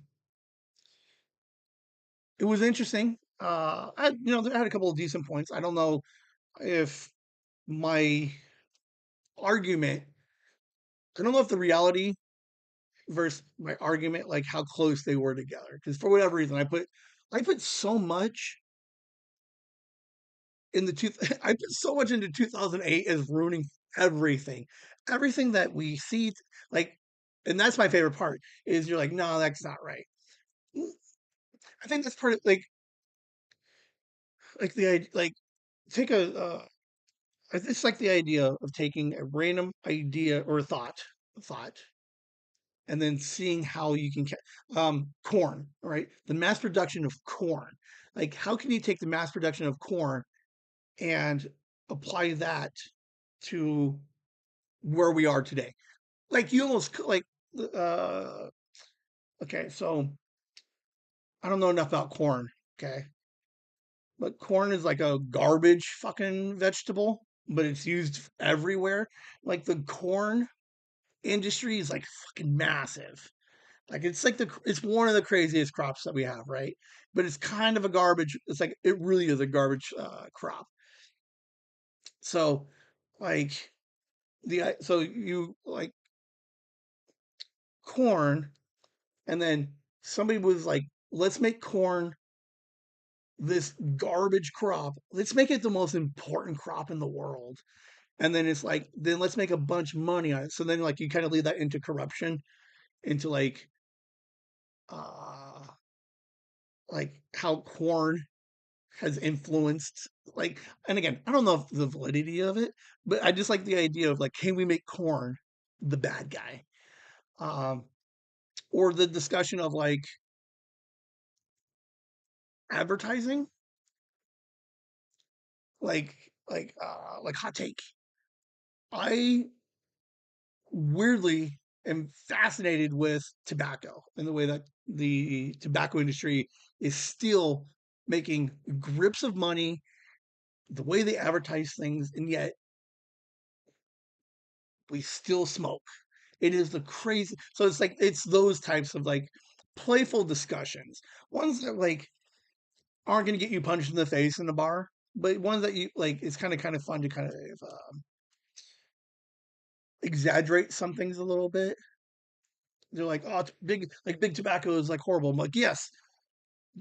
it was interesting. I had a couple of decent points. I don't know if my argument, I don't know if the reality versus my argument, like how close they were together. Because for whatever reason, I put so much in the two, I put so much into 2008 as ruining everything, everything that we see, like, and that's my favorite part is you're like, no, that's not right. I think that's part of like the like take it's like the idea of taking a random idea or thought, and then seeing how you can corn, right? The mass production of corn. Like, how can you take the mass production of corn and apply that to where we are today? Like, you almost like, uh, okay, so I don't know enough about corn, okay, but corn is like a garbage fucking vegetable, but it's used everywhere. Like the corn industry is like fucking massive. Like it's one of the craziest crops that we have, right? But it's kind of a garbage. It's like it really is a garbage crop. So, like so you like corn, and then somebody was like, let's make corn this garbage crop. Let's make it the most important crop in the world. And then it's like, then let's make a bunch of money on it. So then like you kind of lead that into corruption, into uh like how corn has influenced and again, I don't know if the validity of it, but I just like the idea of like, can we make corn the bad guy? Um, or the discussion of advertising, like like hot take. I weirdly am fascinated with tobacco and the way that the tobacco industry is still making grips of money, the way they advertise things, and yet we still smoke. It is the crazy. So it's like it's those types of like playful discussions. Ones that like aren't going to get you punched in the face in the bar, but ones that you like. It's kind of fun to kind of exaggerate some things a little bit. They're like, oh, big tobacco is like horrible. I'm like, yes,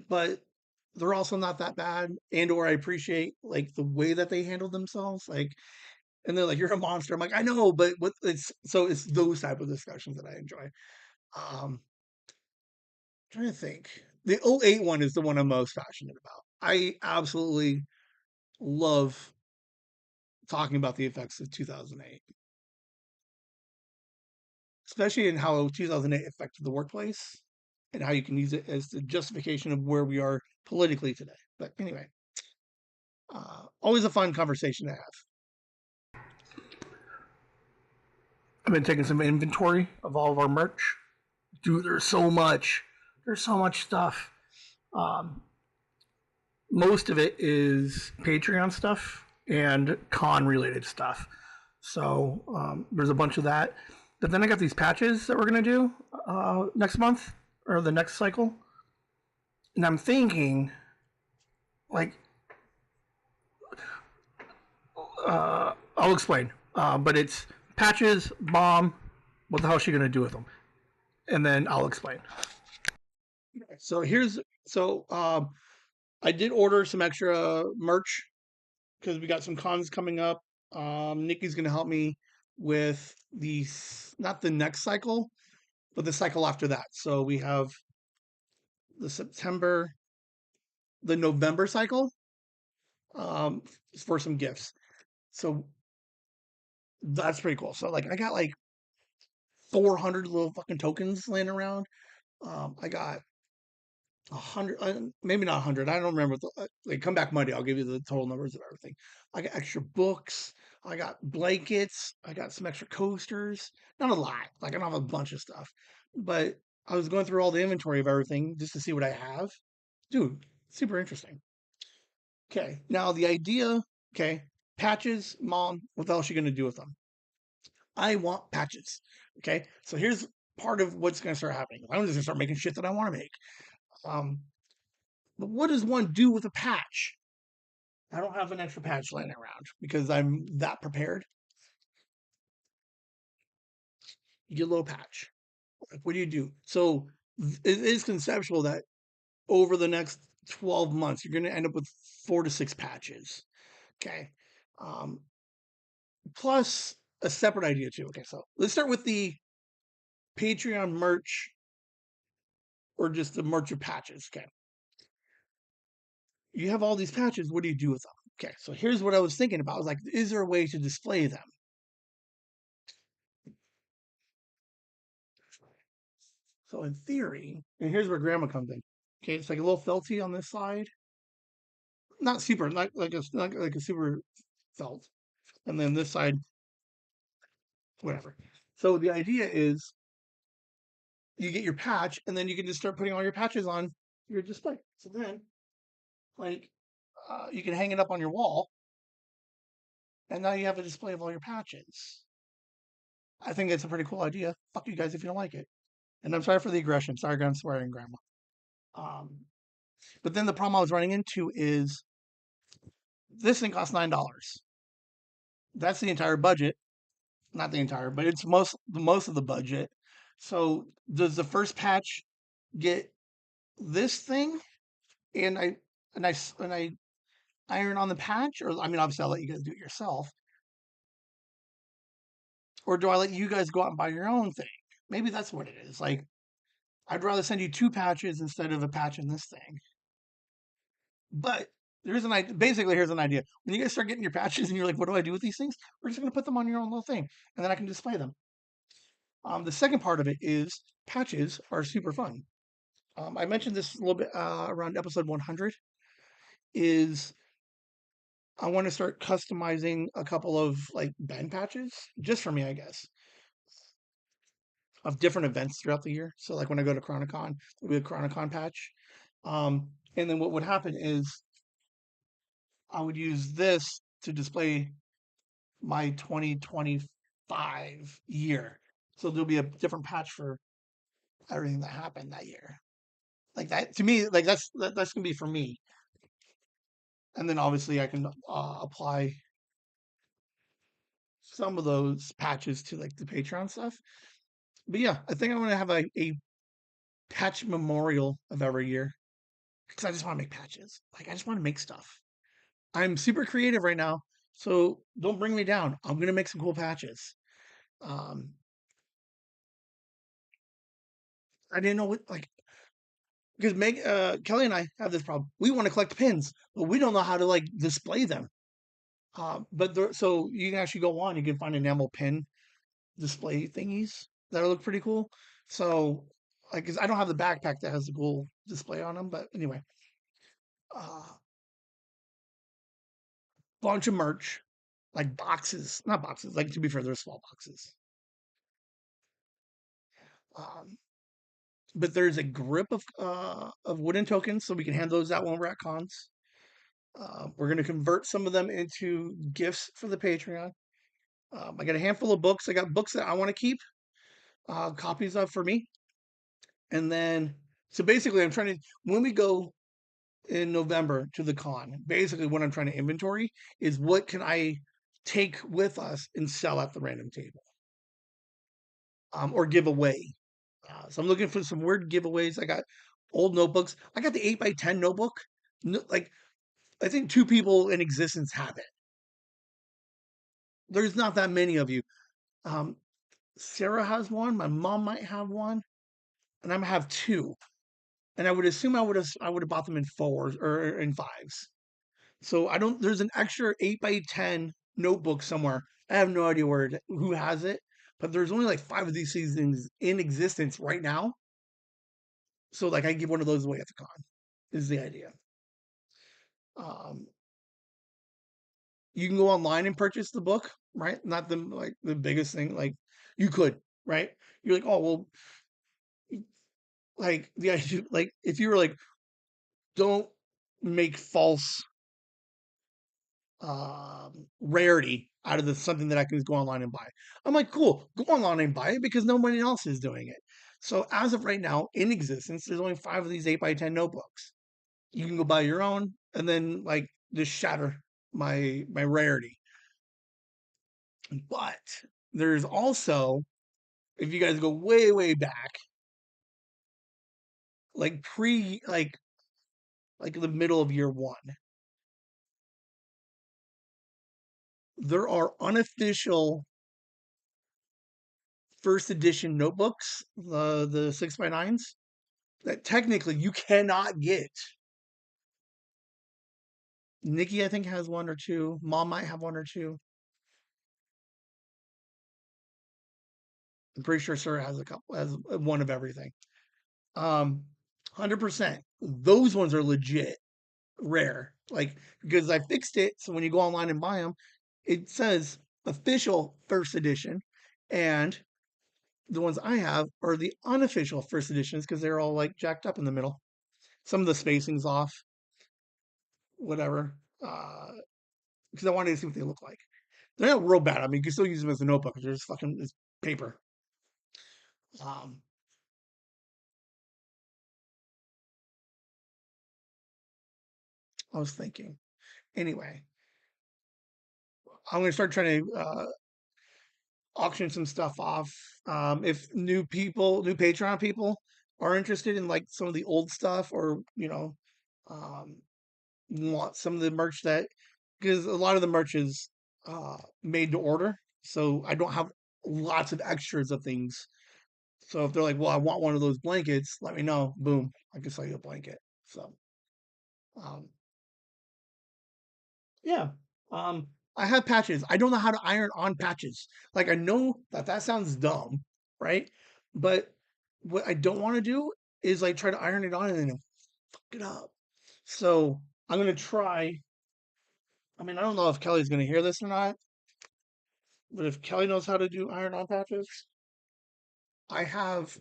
but they're also not that bad. And or I appreciate like the way that they handle themselves. Like, and they're like, you're a monster. I'm like, I know, but what it's those type of discussions that I enjoy. Trying to think. The '08 one is the one I'm most passionate about. I absolutely love talking about the effects of 2008, especially in how 2008 affected the workplace and how you can use it as the justification of where we are politically today. But anyway, always a fun conversation to have. I've been taking some inventory of all of our merch. Dude, there's so much. There's so much stuff. Um, Most of it is Patreon stuff and con related stuff. So there's a bunch of that. But then I got these patches that we're gonna do next month or the next cycle, and I'm thinking, like, I'll explain. But it's patches, bomb. What the hell is she gonna do with them? And then I'll explain. So here's so I did order some extra merch because we got some cons coming up. Nikki's gonna help me with the not the next cycle, but the cycle after that. So we have the September, the November cycle um, for some gifts. So that's pretty cool. So like I got like 400 little fucking tokens laying around. I got 100, maybe not 100. I don't remember. Like come back Monday, I'll give you the total numbers of everything. I got extra books. I got blankets. I got some extra coasters. Not a lot. Like I don't have a bunch of stuff, but I was going through all the inventory of everything just to see what I have. Dude, super interesting. Okay, now the idea. Okay, patches, mom. What the hell is she gonna do with them? I want patches. Okay, so here's part of what's gonna start happening. I'm just gonna start making shit that I want to make. Um, but what does one do with a patch? I don't have an extra patch laying around because I'm that prepared. You get a little patch. Like, what do you do? So it is conceptual that over the next 12 months, you're going to end up with 4 to 6 patches. Okay. Um, Plus a separate idea too. Okay. So let's start with the Patreon merch or just the merch of patches. Okay. You have all these patches. What do you do with them? Okay. So here's what I was thinking about. I was like, is there a way to display them? So in theory, and here's where grandma comes in. Okay, it's like a little felty on this side. Not super, not like a super felt. And then this side, whatever. So the idea is you get your patch, and then you can just start putting all your patches on your display. So then, like, you can hang it up on your wall, and now you have a display of all your patches. I think it's a pretty cool idea. Fuck you guys if you don't like it. And I'm sorry for the aggression. Sorry, I'm swearing, Grandma. Um, but then the problem I was running into is this thing costs $9. That's the entire budget. Not the entire, but it's most of the budget. So does the first patch get this thing, and I iron on the patch, or I mean, obviously I'll let you guys do it yourself, or do I let you guys go out and buy your own thing? Maybe that's what it is. Like I'd rather send you 2 patches instead of a patch in this thing. But there's an idea. Basically, here's an idea. When you guys start getting your patches and you're like, what do I do with these things? We're just going to put them on your own little thing, and then I can display them. The second part of it is patches are super fun. I mentioned this a little bit around episode 100. Is I want to start customizing a couple of like band patches just for me, I guess, of different events throughout the year. So like when I go to Chronicon, there'll be a Chronicon patch. And then what would happen is I would use this to display my 2025 year. So there'll be a different patch for everything that happened that year. Like that to me, like that's gonna be for me. And then obviously I can apply some of those patches to like the Patreon stuff. But yeah, I think I'm gonna have a patch memorial of every year because I just want to make patches. Like I just want to make stuff. I'm super creative right now, so don't bring me down. I'm gonna make some cool patches. Um, I didn't know what like because Meg, Kelly and I have this problem. We want to collect pins, but we don't know how to like display them. But there, so you can actually go on. You can find enamel pin display thingies that look pretty cool. So, like, cause I don't have the backpack that has the cool display on them. But anyway, uh, bunch of merch, like boxes, not boxes. Like to be fair, they're small boxes. Um, but there's a grip of wooden tokens, so we can hand those out when we're at cons. We're gonna convert some of them into gifts for the Patreon. I got a handful of books. I got books that I want to keep copies of for me, and then so basically, I'm trying to when we go in November to the con. Basically, what I'm trying to inventory is what can I take with us and sell at the random table, or give away. So I'm looking for some weird giveaways. I got old notebooks. I got the 8x10 notebook. No, like I think two people in existence have it. There's not that many of you. Um, Sarah has one. My mom might have one, and I'm gonna have two. And I would assume I would have bought them in fours or in fives. So I don't. There's an extra 8x10 notebook somewhere. I have no idea who has it, but there's only like five of these seasons in existence right now. So like I give one of those away at the con. Is the idea. Um, you can go online and purchase the book, right? Not the biggest thing. Like you could, right? You're like, oh well, like the idea, like if you were like, don't make false rarity out of something that I can just go online and buy. I'm like, cool, go online and buy it because nobody else is doing it. So as of right now, in existence, there's only five of these 8x10 notebooks. You can go buy your own and then like just shatter my rarity. But there's also, if you guys go way, way back, like like the middle of year one, there are unofficial first edition notebooks, the 6x9s that technically you cannot get. Nikki, I think, has one or two. Mom might have one or two. I'm pretty sure Sarah has a couple, has one of everything. 100%. Those ones are legit rare. Like, because I fixed it. So when you go online and buy them, it says official first edition. And the ones I have are the unofficial first editions because they're all like jacked up in the middle. Some of the spacing's off, whatever. Because I wanted to see what they look like. They're not real bad. I mean, you can still use them as a notebook. They're just fucking it's paper. Um, I was thinking. Anyway, I'm gonna start trying to auction some stuff off. If new Patreon people are interested in like some of the old stuff, or um, want some of the merch that because a lot of the merch is made to order, so I don't have lots of extras of things. So if they're like, "Well, I want one of those blankets," let me know. Boom, I can sell you a blanket. So um, yeah. Um, I have patches. I don't know how to iron on patches. Like I know that sounds dumb, right? But what I don't want to do is like try to iron it on and then fuck it up. So I'm gonna try. I mean, I don't know if Kelly's gonna hear this or not, but if Kelly knows how to do iron on patches, I have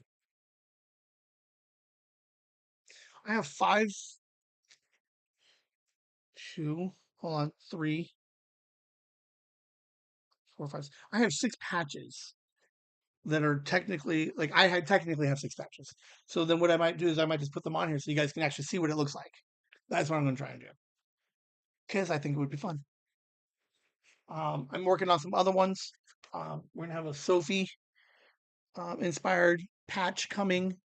I have five, two, hold on, three, four, five. I have six patches that are technically like technically have 6 patches. So then what I might do is I might just put them on here so you guys can actually see what it looks like. That's what I'm going to try and do because I think it would be fun. I'm working on some other ones. We're gonna have a Sophie inspired patch coming,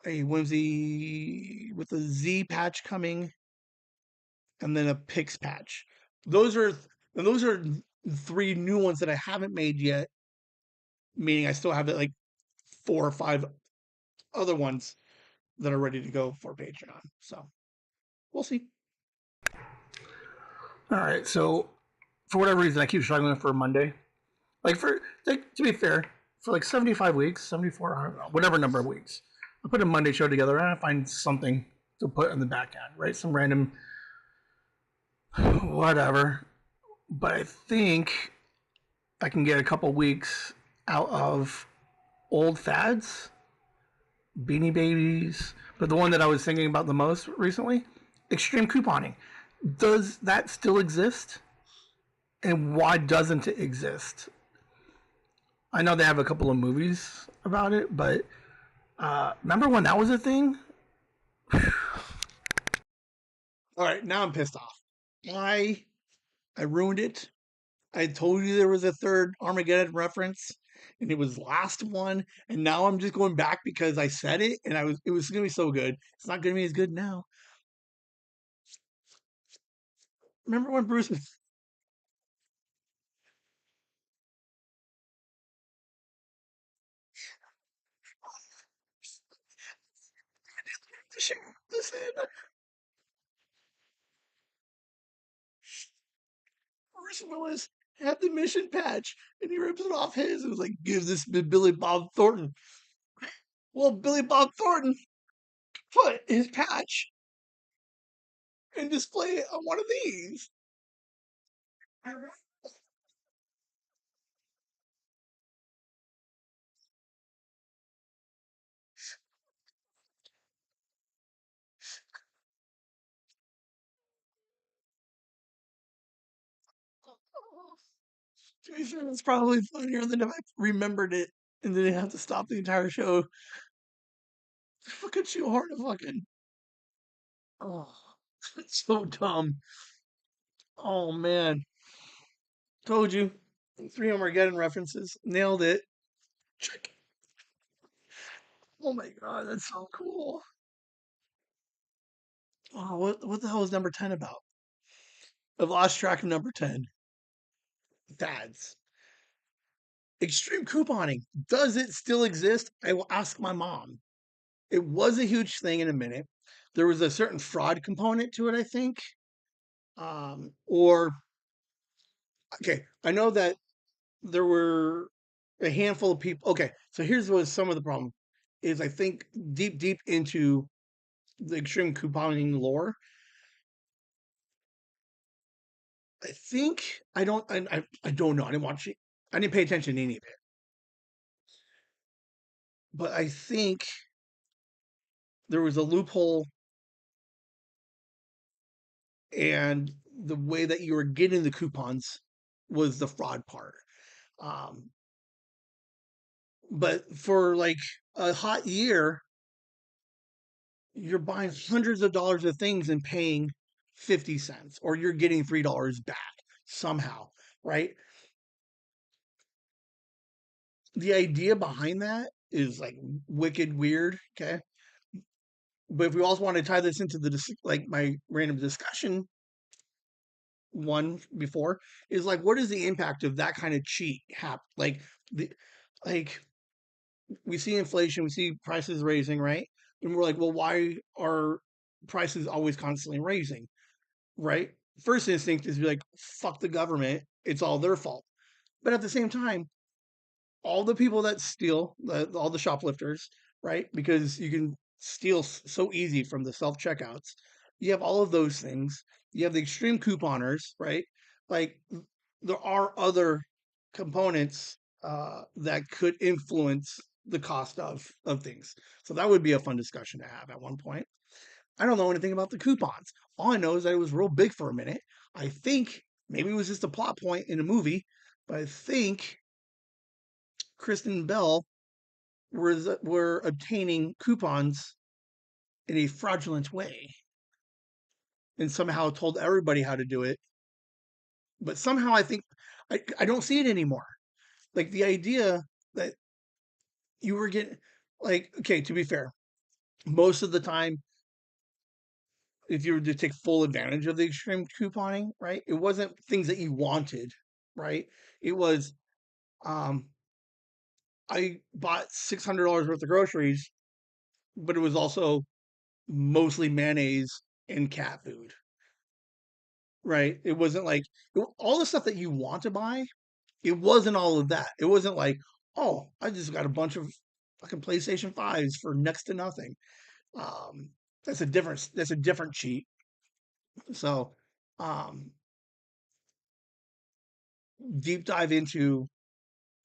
a Whimsy with a Z patch coming, and then a Pix patch. Those are and those are 3 new ones that I haven't made yet. Meaning I still have like 4 or 5 other ones that are ready to go for Patreon. So we'll see. All right, so for whatever reason, I keep struggling for Monday. Like to be fair, for like 75 weeks, 74, I don't know, whatever number of weeks, I put a Monday show together and I find something to put on the back end, right? Some random whatever. But I think I can get a couple weeks out of old fads, Beanie Babies, but the one that I was thinking about the most recently, extreme couponing. Does that still exist? And why doesn't it exist? I know they have a couple of movies about it, but remember when that was a thing? All right, now I'm pissed off. I ruined it. I told you there was a third Armageddon reference, and it was last one, and now I'm just going back because I said it, and it was gonna be so good. It's not gonna be as good now. Remember when Bruce was listen, Bruce Willis had the mission patch, and he rips it off his. It was like, give this to Billy Bob Thornton. Well, Billy Bob Thornton put his patch and display it on one of these. To be fair, it's probably funnier than if I remembered it and then have to stop the entire show. Fucking too hard to fucking. Oh, it's so dumb. Oh man, told you. 3 Armageddon references, nailed it. Check. Oh my god, that's so cool. Oh, what the hell is number 10 about? I've lost track of number 10. Dads. Extreme couponing. Does it still exist? I will ask my mom. It was a huge thing in a minute. There was a certain fraud component to it, I think. Or okay, I know that there were a handful of people. Okay, so here's what some of the problem is. I think deep into the extreme couponing lore, I think I don't know. I didn't watch it. I didn't pay attention to any of it. But I think there was a loophole, and the way that you were getting the coupons was the fraud part. Um, but for like a hot year, you're buying hundreds of dollars of things and paying 50 cents, or you're getting $3 back somehow, right? The idea behind that is like wicked weird, okay? But if we also want to tie this into like my random discussion one before is like, what is the impact of that kind of cheat like the like we see inflation, we see prices raising, right? And we're like, well, why are prices always constantly raising, right? First instinct is to be like, fuck the government, it's all their fault. But at the same time, all the people that steal, all the shoplifters, right? Because you can steal so easy from the self checkouts. You have all of those things. You have the extreme couponers, right? Like there are other components that could influence the cost of things. So that would be a fun discussion to have at one point. I don't know anything about the coupons. All I know is that it was real big for a minute. I think maybe it was just a plot point in a movie, but I think Kristen Bell were obtaining coupons in a fraudulent way and somehow told everybody how to do it. But somehow I think I don't see it anymore. Like the idea that you were getting, like, okay, to be fair, most of the time, if you were to take full advantage of the extreme couponing, right, it wasn't things that you wanted, right? It was, um, I bought $600 worth of groceries, but it was also mostly mayonnaise and cat food, right? It wasn't like all the stuff that you want to buy. It wasn't all of that. It wasn't like, oh, I just got a bunch of fucking PlayStation 5s for next to nothing. Um, that's a different cheat. So, um, deep dive into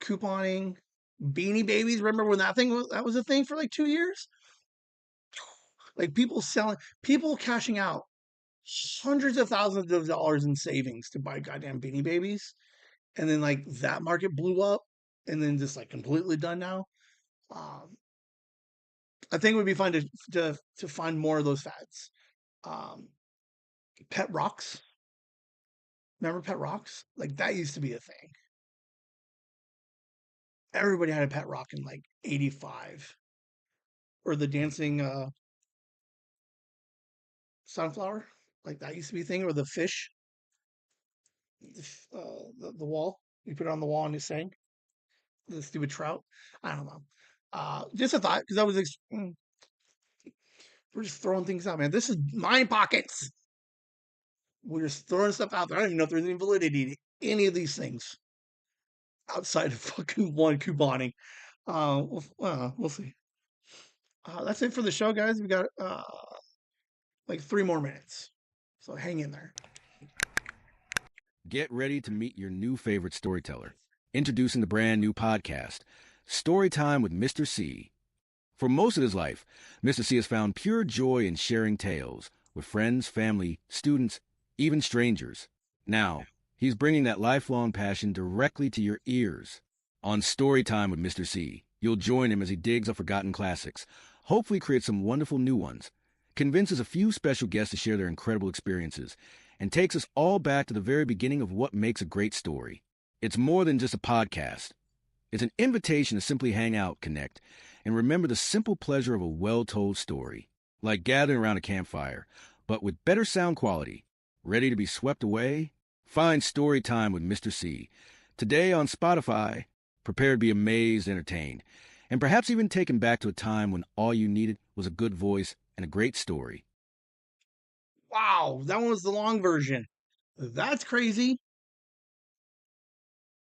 couponing, Beanie Babies. Remember when that was a thing for like 2 years? Like people cashing out hundreds of thousands of dollars in savings to buy goddamn Beanie Babies, and then like that market blew up, and then just like completely done now. Um, I think it would be fun to find more of those fads. Um, Pet rocks. Remember pet rocks? Like that used to be a thing. Everybody had a pet rock in like '85, or the dancing sunflower. Like that used to be a thing, or the fish, the wall. You put it on the wall and you sang the stupid trout. I don't know. Just a thought because we're just throwing things out, man. This is mind pockets. We're just throwing stuff out there. I don't even know if there's any validity to any of these things outside of fucking one couponing. We'll see. That's it for the show, guys. We got like 3 more minutes, so hang in there. Get ready to meet your new favorite storyteller. Introducing the brand new podcast, Storytime with Mr. C. For most of his life, Mr. C has found pure joy in sharing tales with friends, family, students, even strangers. Now, he's bringing that lifelong passion directly to your ears. On Storytime with Mr. C, you'll join him as he digs up forgotten classics, hopefully creates some wonderful new ones, convinces a few special guests to share their incredible experiences, and takes us all back to the very beginning of what makes a great story. It's more than just a podcast. It's an invitation to simply hang out, connect, and remember the simple pleasure of a well-told story, like gathering around a campfire, but with better sound quality. Ready to be swept away? Find Story Time with Mr. C. Today on Spotify. Prepare to be amazed, entertained, and perhaps even taken back to a time when all you needed was a good voice and a great story. Wow, that one was the long version. That's crazy.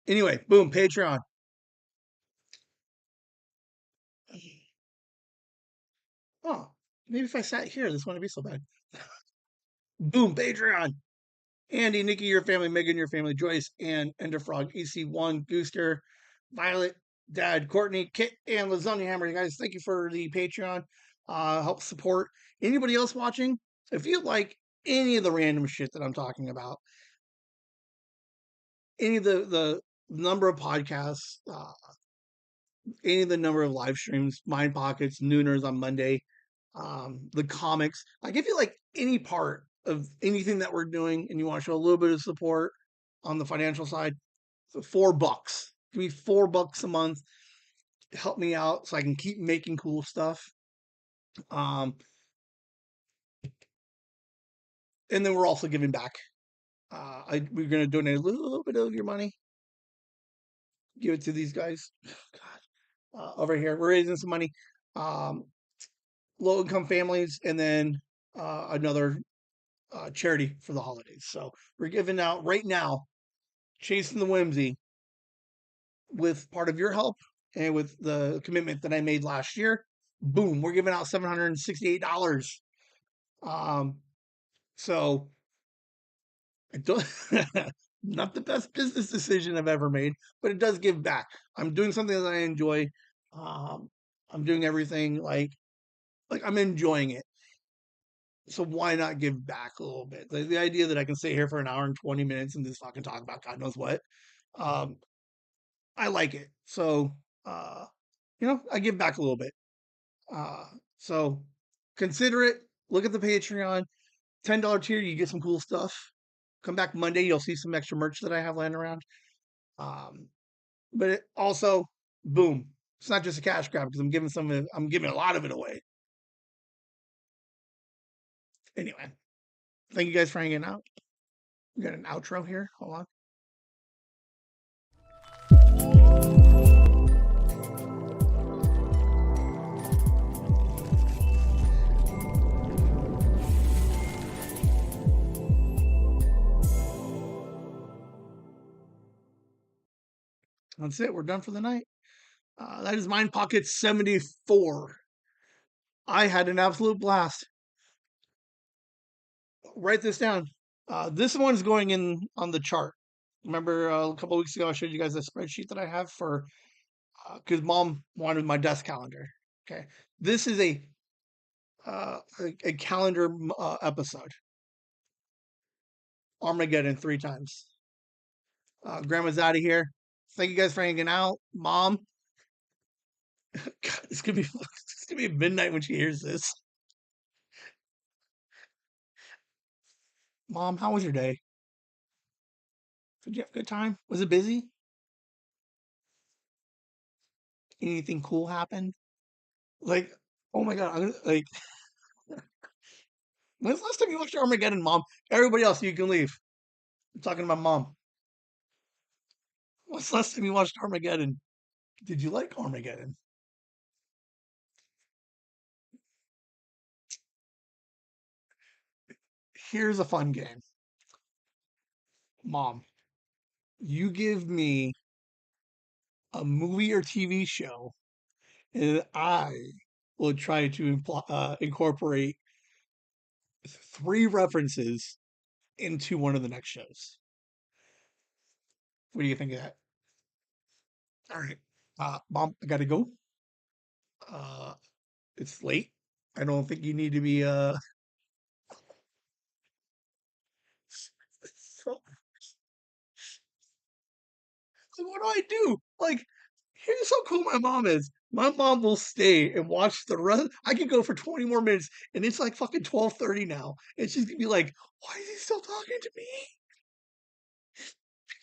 Anyway, boom, Patreon. Oh, maybe if I sat here, this wouldn't be so bad. Boom, Patreon. Andy, Nikki, your family, Megan, your family, Joyce, and Enderfrog, EC1, Gooster, Violet, Dad, Courtney, Kit, and Lasagna Hammer. You guys, thank you for the Patreon. Help support anybody else watching. If you like any of the random shit that I'm talking about, any of the number of podcasts, any of the number of live streams, Mind Pockets, Nooners on Monday, the comics. Like if you like any part of anything that we're doing and you want to show a little bit of support on the financial side, so $4. Give me $4 a month. Help me out so I can keep making cool stuff. And then we're also giving back. We're going to donate a little bit of your money. Give it to these guys. God, over here, we're raising some money. Low income families, and then another charity for the holidays. So we're giving out right now, Chasing the Whimsy, with part of your help and with the commitment that I made last year. Boom, we're giving out $768. So I don't, not the best business decision I've ever made, but it does give back. I'm doing something that I enjoy. I'm doing everything like I'm enjoying it. So why not give back a little bit? The idea that I can sit here for an hour and 20 minutes and just fucking talk about God knows what. Um, I like it. So I give back a little bit. So consider it. Look at the Patreon. $10 tier, you get some cool stuff. Come back Monday, you'll see some extra merch that I have laying around. But it also, boom, it's not just a cash grab because I'm giving a lot of it away. Anyway, thank you guys for hanging out. We got an outro here. Hold on. That's it. We're done for the night. That is Mind Pocket 74. I had an absolute blast. Write this down. This one's going in on the chart. Remember a couple of weeks ago, I showed you guys a spreadsheet that I have for because Mom wanted my desk calendar. Okay, this is a calendar episode. Armageddon 3 times. Grandma's out of here. Thank you guys for hanging out. Mom, God, it's gonna be midnight when she hears this. Mom, how was your day? Did you have a good time? Was it busy? Anything cool happened? Like, oh my god, when's the last time you watched Armageddon, Mom? Everybody else, you can leave. I'm talking to my mom. When's the last time you watched Armageddon? Did you like Armageddon? Here's a fun game. Mom, you give me a movie or TV show, and I will try to incorporate 3 references into one of the next shows. What do you think of that? All right. Mom, I gotta go. Uh, it's late. I don't think you need to be so, what do I do? Like, here's how cool my mom is. My mom will stay and watch the rest. I could go for 20 more minutes, and it's like fucking 12:30 now. And she's gonna be like, "Why is he still talking to me?"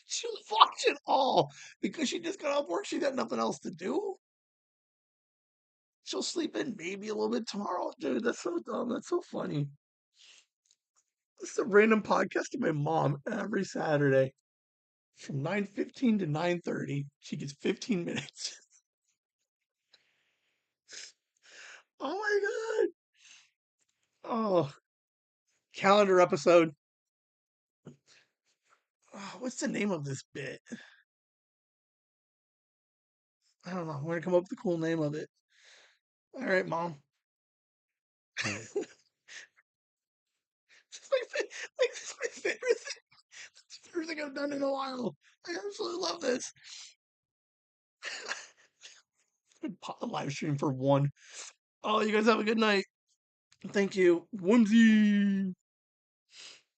She'll watch it all because she just got off work. She got nothing else to do. She'll sleep in maybe a little bit tomorrow. Dude, that's so dumb. That's so funny. It's a random podcast to my mom every Saturday from 9:15 to 9:30. She gets 15 minutes. Oh my god. Oh, calendar episode. Oh, what's the name of this bit? I don't know. I'm gonna come up with a cool name of it. All right, Mom. This is this is my favorite thing. It's the favorite thing I've done in a while. I absolutely love this. Live stream for one. Oh, you guys have a good night. Thank you. Whimsy.